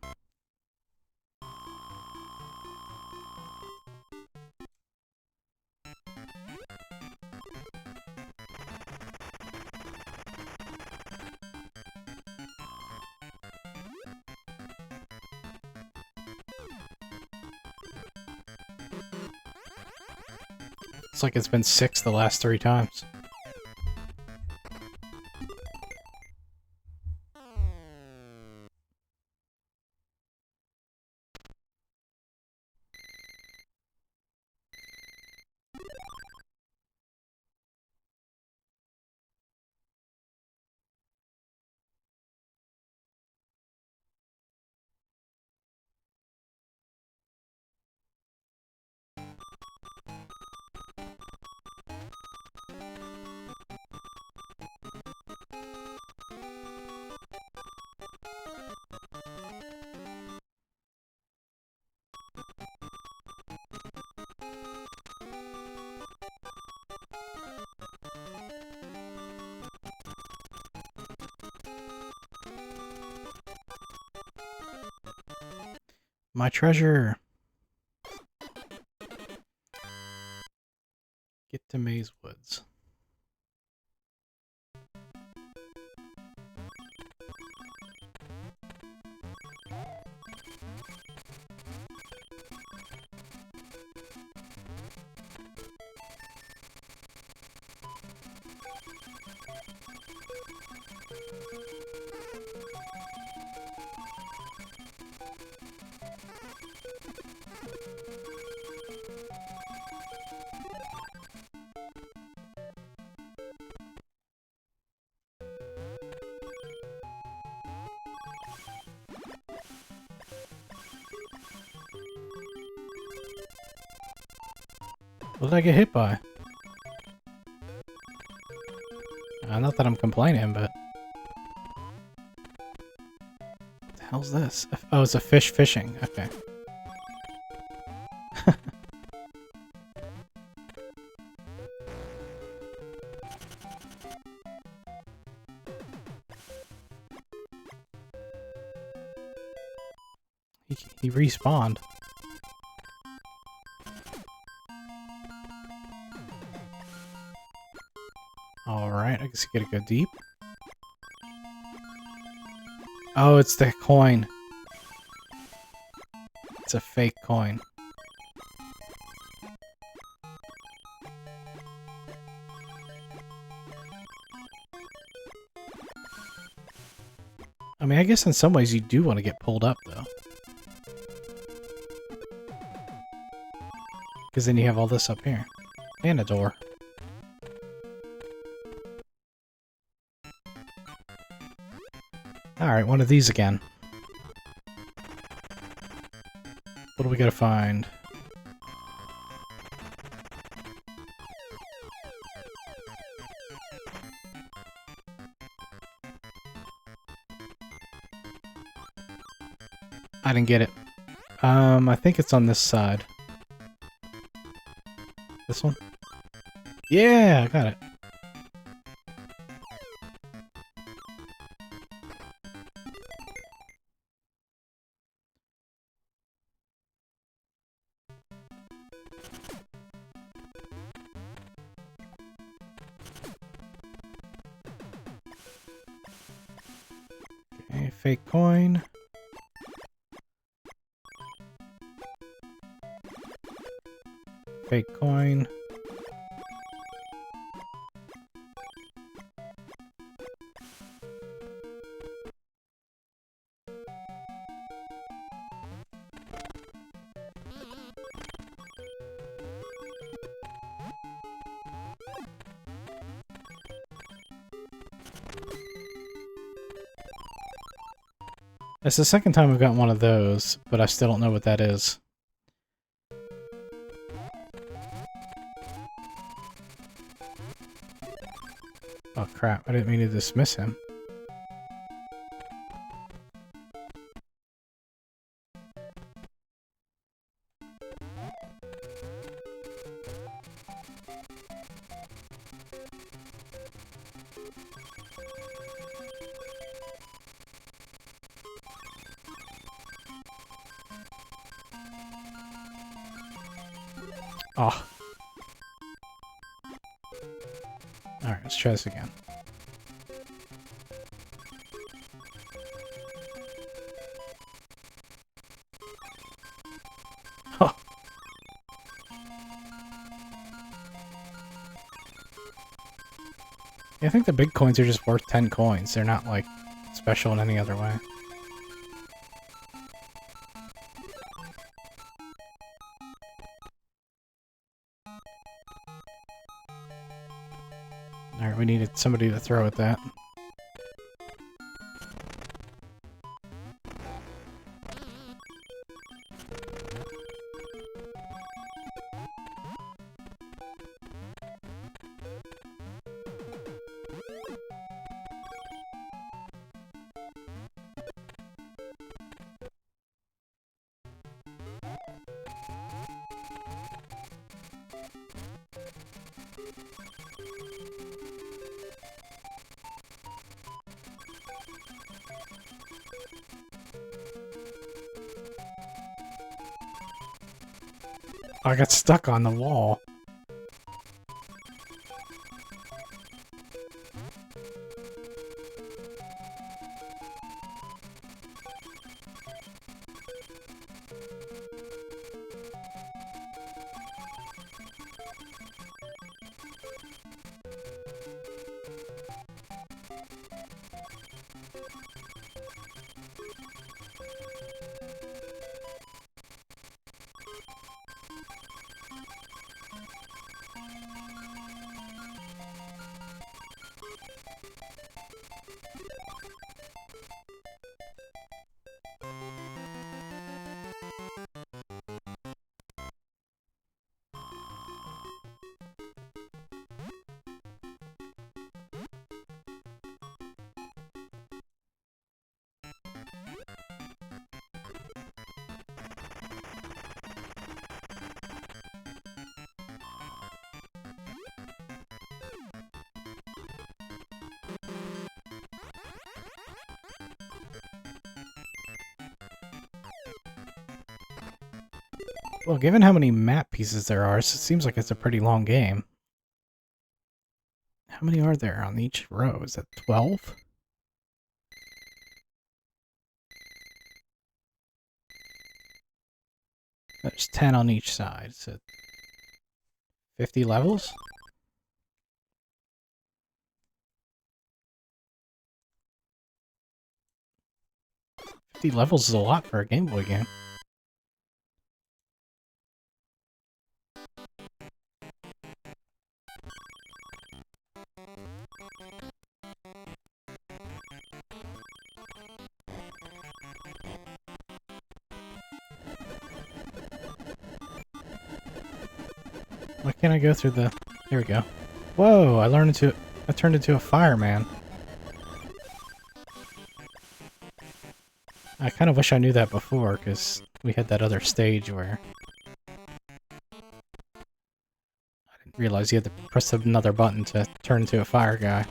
It's like it's been 6 the last 3 times. My treasure! Get to Maze Woods. What did I get hit by? Not that I'm complaining, but... What the hell's this? Oh, it's a fish fishing. Okay. He respawned. Alright, I guess you gotta go deep. Oh, it's the coin. It's a fake coin. I mean, I I guess in some ways you do want to get pulled up, though. Because then you have all this up here. And a door. Alright, one of these again. What do we gotta find? I didn't get it. I think it's on this side. This one? Yeah, I got it. Okay, fake coin. Fake coin. It's the second time I've got one of those, but I still don't know what that is. Oh crap, I didn't mean to dismiss him. Oh. Alright, let's try this again. Oh. Yeah, I think the big coins are just worth 10 coins. They're not, like, special in any other way. Alright, we needed somebody to throw at that. I got stuck on the wall. Well, given how many map pieces there are, it seems like it's a pretty long game. How many are there on each row? Is that 12? There's 10 on each side, so 50 levels? 50 levels is a lot for a Game Boy game. Why can't I go through the... Here we go. Whoa, I turned into a fireman. I kind of wish I knew that before, because we had that other stage where... I didn't realize you had to press another button to turn into a fire guy.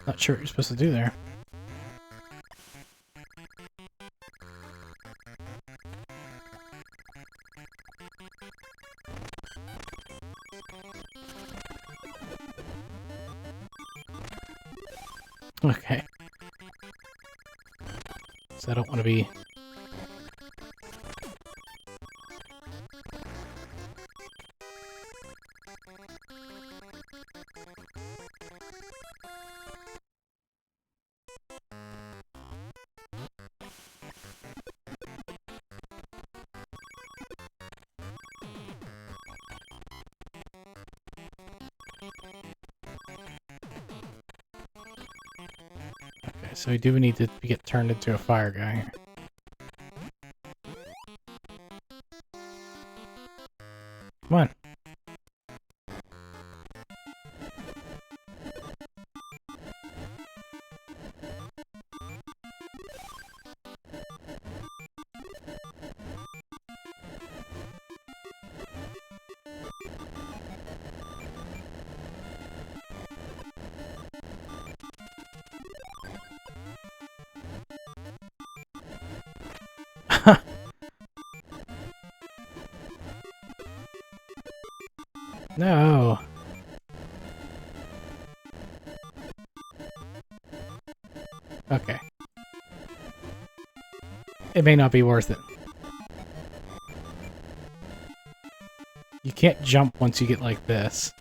Not sure what you're supposed to do there. Okay. So I don't want to be... Okay, so we do need to get turned into a fire guy here. Come on. No. Okay. It may not be worth it. You can't jump once you get like this.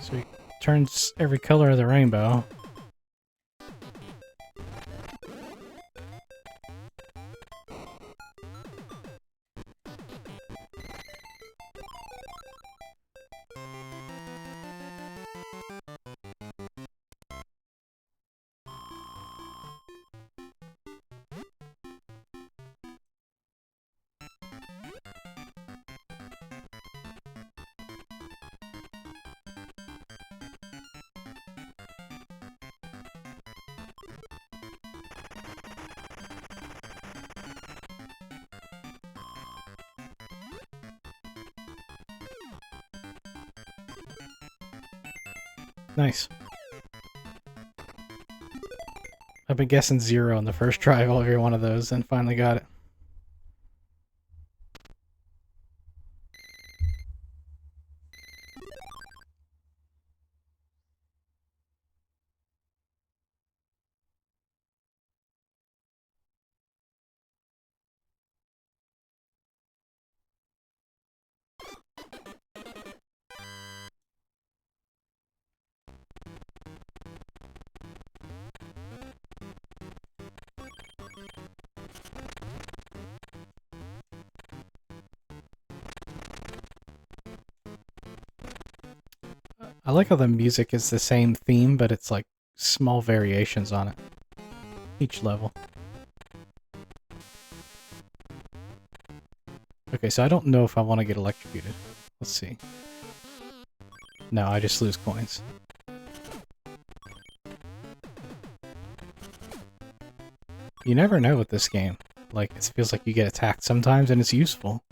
So he turns every color of the rainbow. Nice. I've been guessing 0 on the first try of every one of those and finally got it. I like how the music is the same theme, but it's like small variations on it. Each level. Okay, so I don't know if I want to get electrocuted. Let's see. No, I just lose coins. You never know with this game. Like, it feels like you get attacked sometimes and it's useful.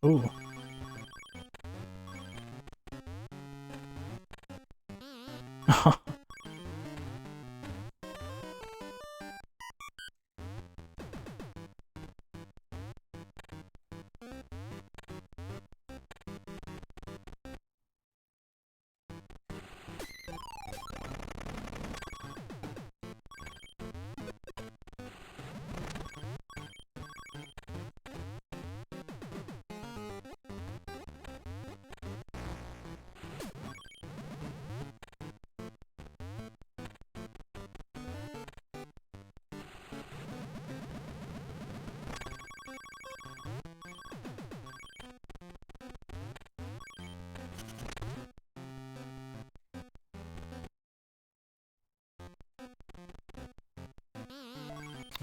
Ooh.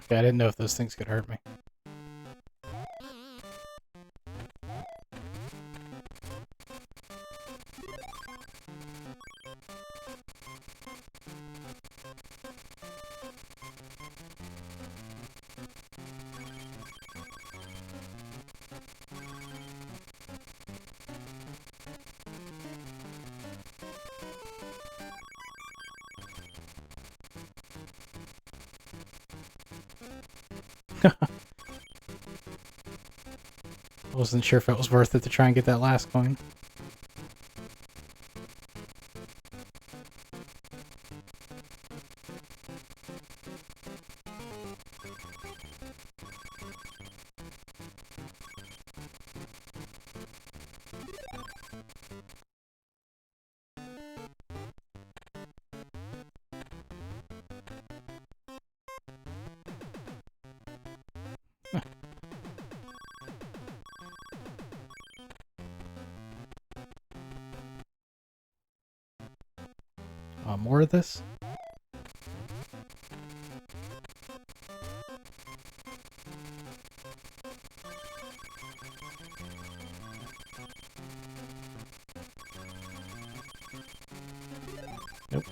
Okay, I didn't know if those things could hurt me. I wasn't sure if it was worth it to try and get that last coin. More of this? Nope.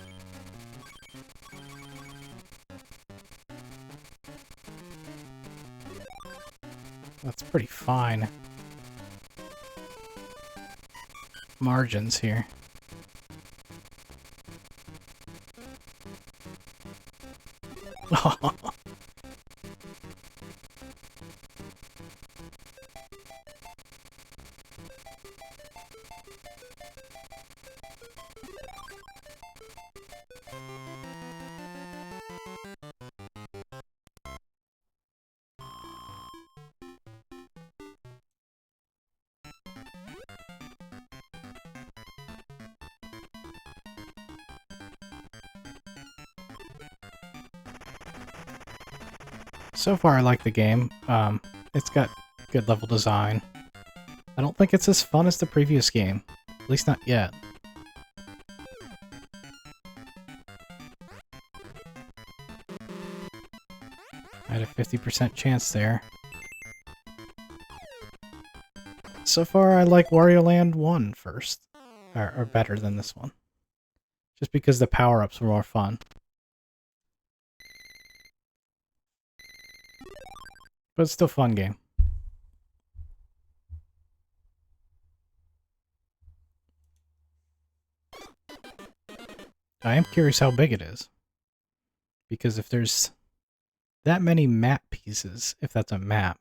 That's pretty fine margins here. So far, I like the game. It's got good level design. I don't think it's as fun as the previous game. At least not yet. I had a 50% chance there. So far, I like Wario Land 1 first. Or better than this one. Just because the power-ups were more fun. But it's still a fun game. I am curious how big it is. Because if there's that many map pieces, if that's a map,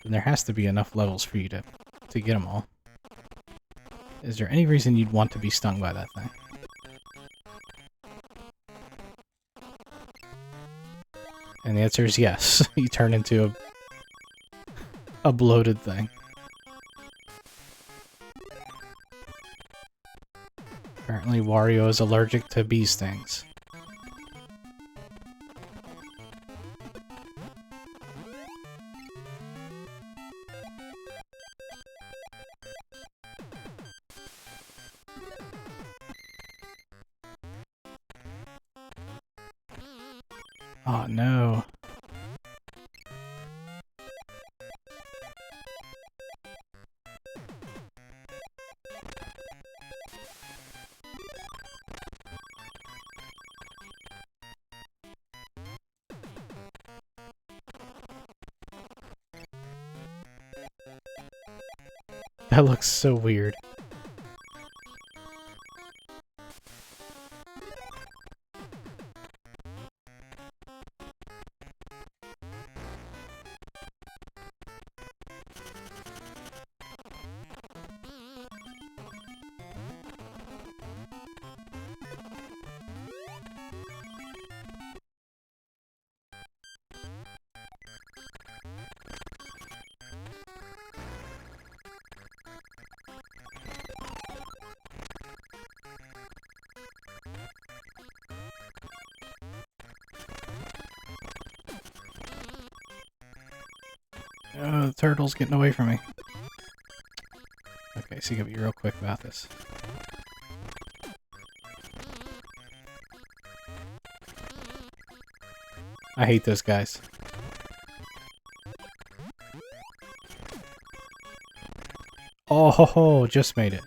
then there has to be enough levels for you to get them all. Is there any reason you'd want to be stung by that thing? And the answer is yes. You turn into a bloated thing. Apparently Wario is allergic to bee stings. Oh no. That looks so weird. Oh, the turtle's getting away from me. Okay, so you gotta be real quick about this. I hate those guys. Oh, ho, ho, just made it.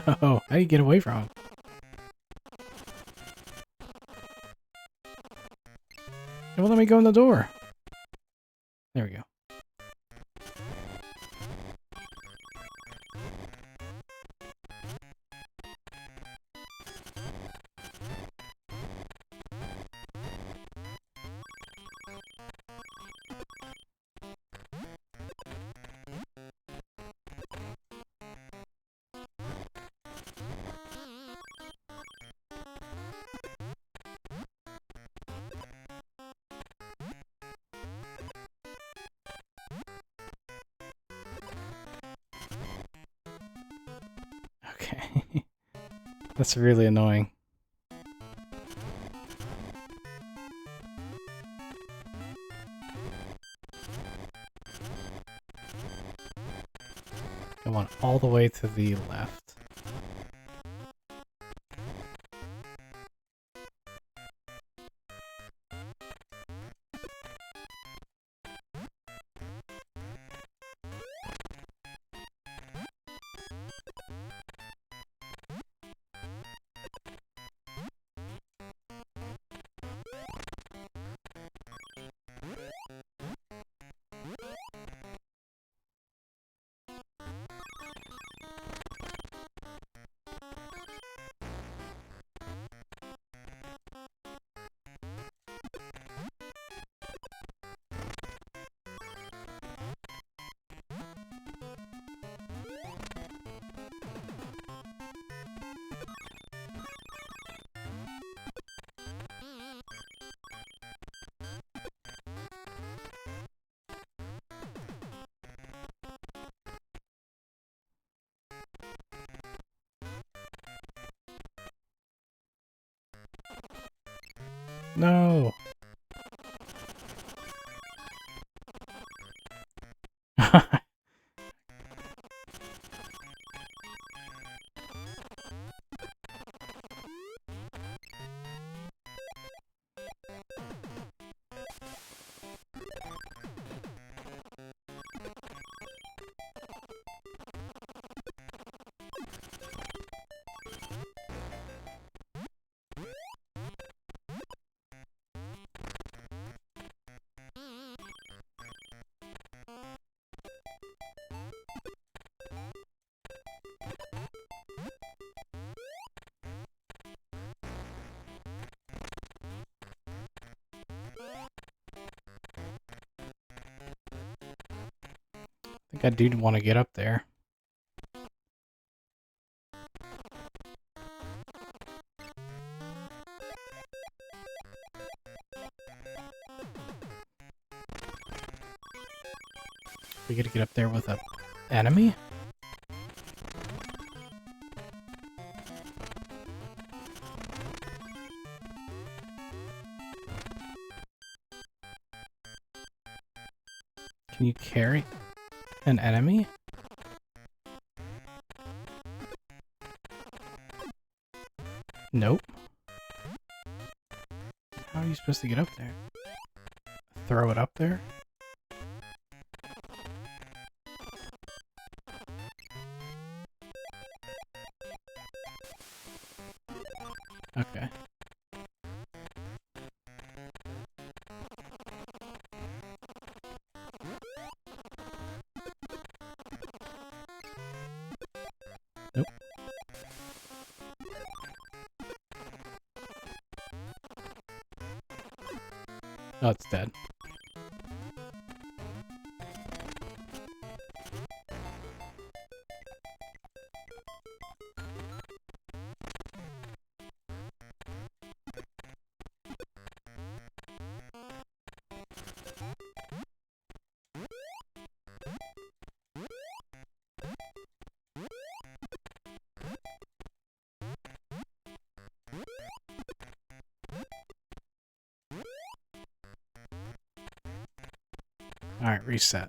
Oh, how do you get away from him? It won't let me go in the door. There we go. That's really annoying. I want all the way to the left. No! I think I do want to get up there. We gotta get up there with an enemy? Can you carry an enemy? Nope. How are you supposed to get up there? Throw it up there? Okay. Nope. Oh, it's dead. Alright, reset.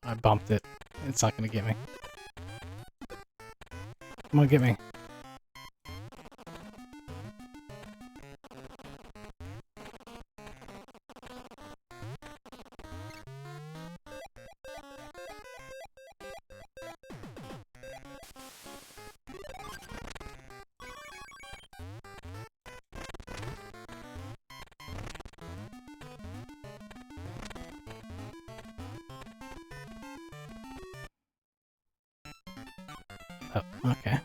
I bumped it. It's not gonna get me. Come on, get me. Oh, okay.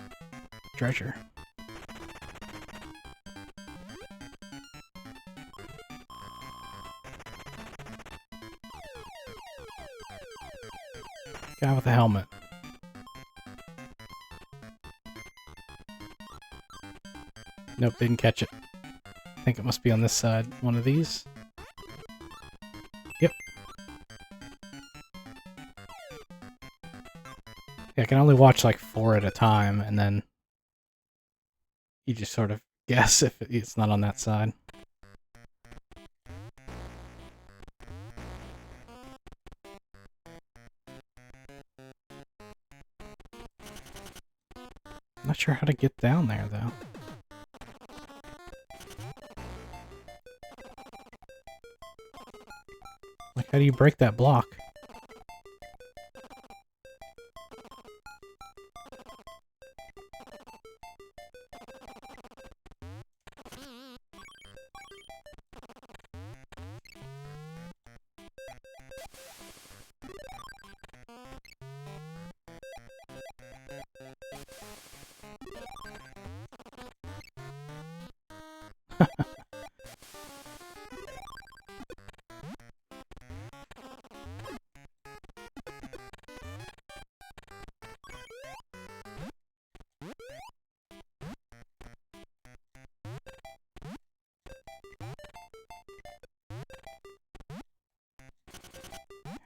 Treasure. Guy with a helmet. Nope, didn't catch it. I think it must be on this side. One of these. Yep. Yeah, I can only watch like 4 at a time, and then you just sort of guess if it's not on that side. I'm not sure how to get down there, though. Like, how do you break that block?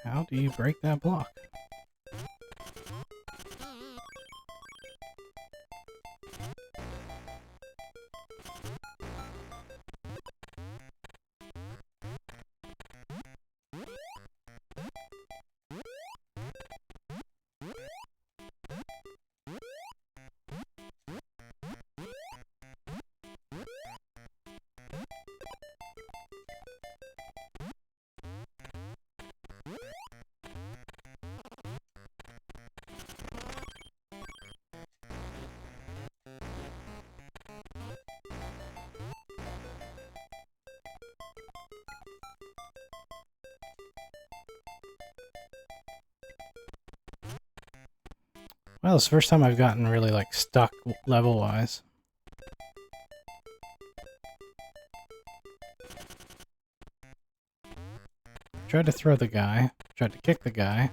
How do you break that block? Well, it's the first time I've gotten really, like, stuck level-wise. Tried to throw the guy. Tried to kick the guy.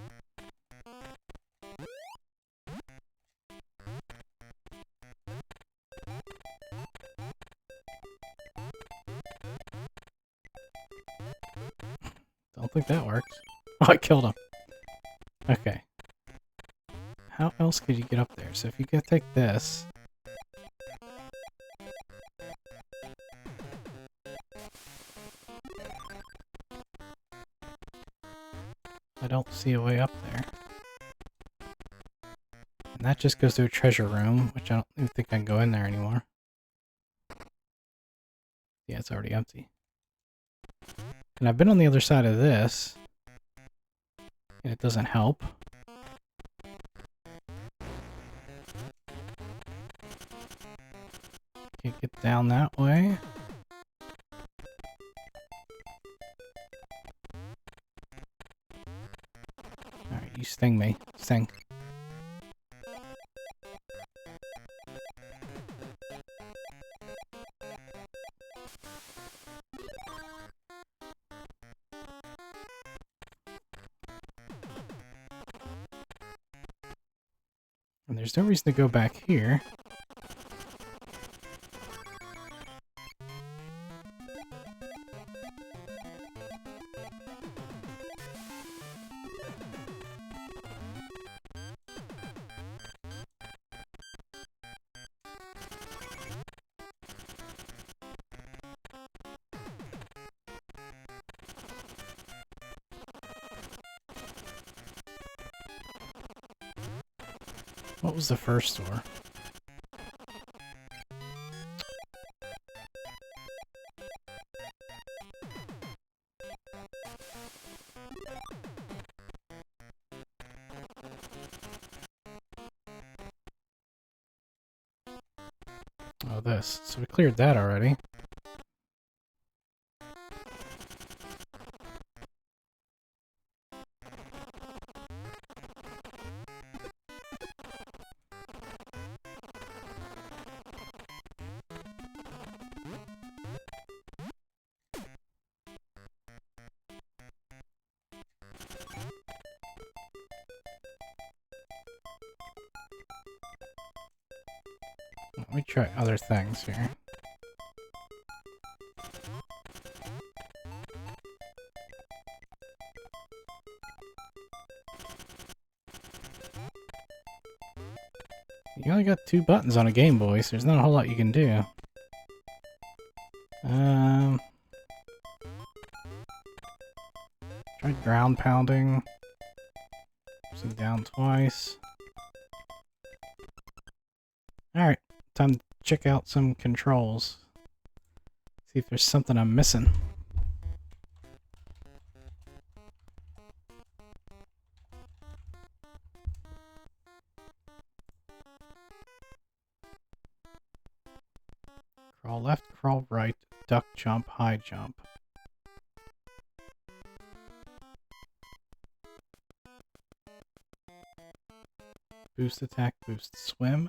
Don't think that works. Oh, I killed him. Okay. How else could you get up there? So if you could take this... I don't see a way up there. And that just goes to a treasure room, which I don't even think I can go in there anymore. Yeah, it's already empty. And I've been on the other side of this, and it doesn't help. Can't get down that way. Alright, you sting me. Sting. And there's no reason to go back here. What was the first door? Oh, this. So we cleared that already. Let me try other things here. You only got 2 buttons on a Game Boy, so there's not a whole lot you can do. Try ground pounding. Sit down twice. Alright, time to check out some controls. See if there's something I'm missing. Crawl left, crawl right, duck jump, high jump. Boost attack, boost swim.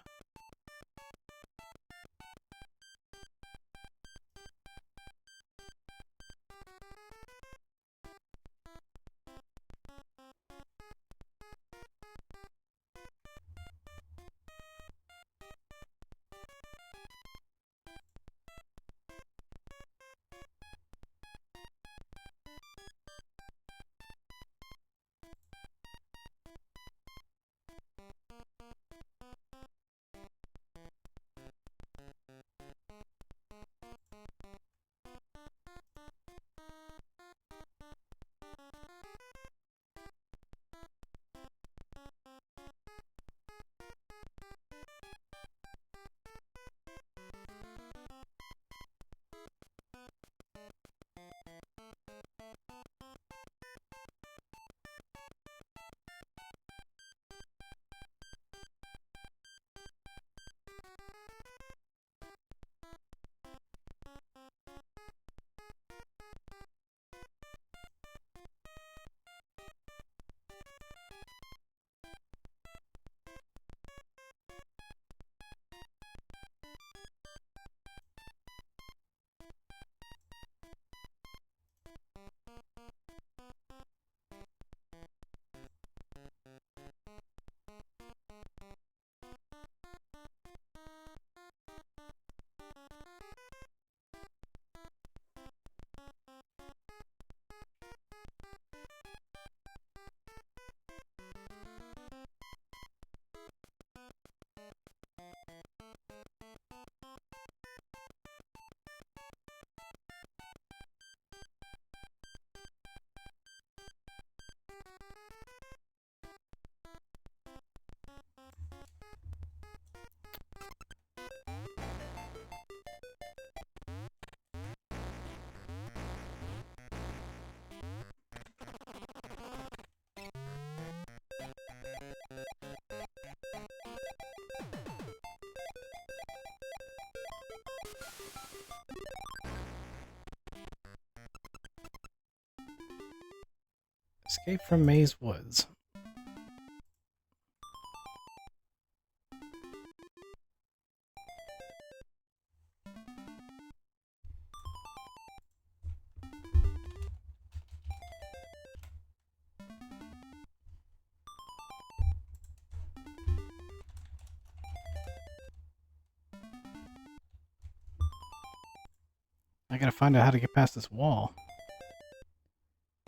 Escape from Maze Woods. I gotta find out how to get past this wall.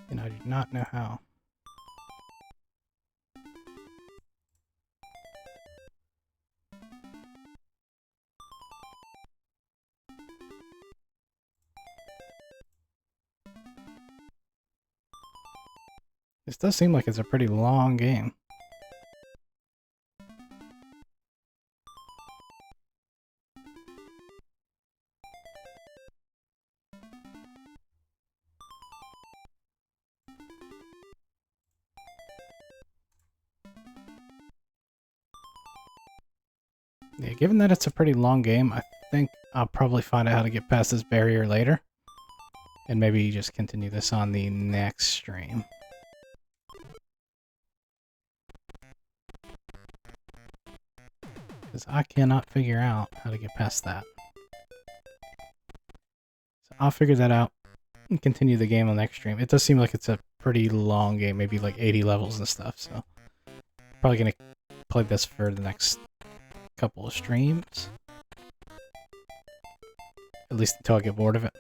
And I do not know how. This does seem like it's a pretty long game. Yeah, given that it's a pretty long game, I think I'll probably find out how to get past this barrier later. And maybe just continue this on the next stream. Because I cannot figure out how to get past that. So I'll figure that out and continue the game on the next stream. It does seem like it's a pretty long game, maybe like 80 levels and stuff, so probably gonna play this for the next couple of streams. At least until I get bored of it.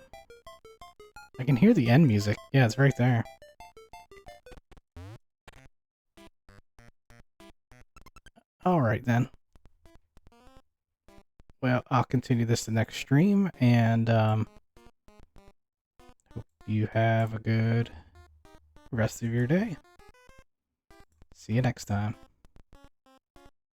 I can hear the end music. Yeah, it's right there. Alright then. well, I'll continue this the next stream, and hope you have a good rest of your day. See you next time.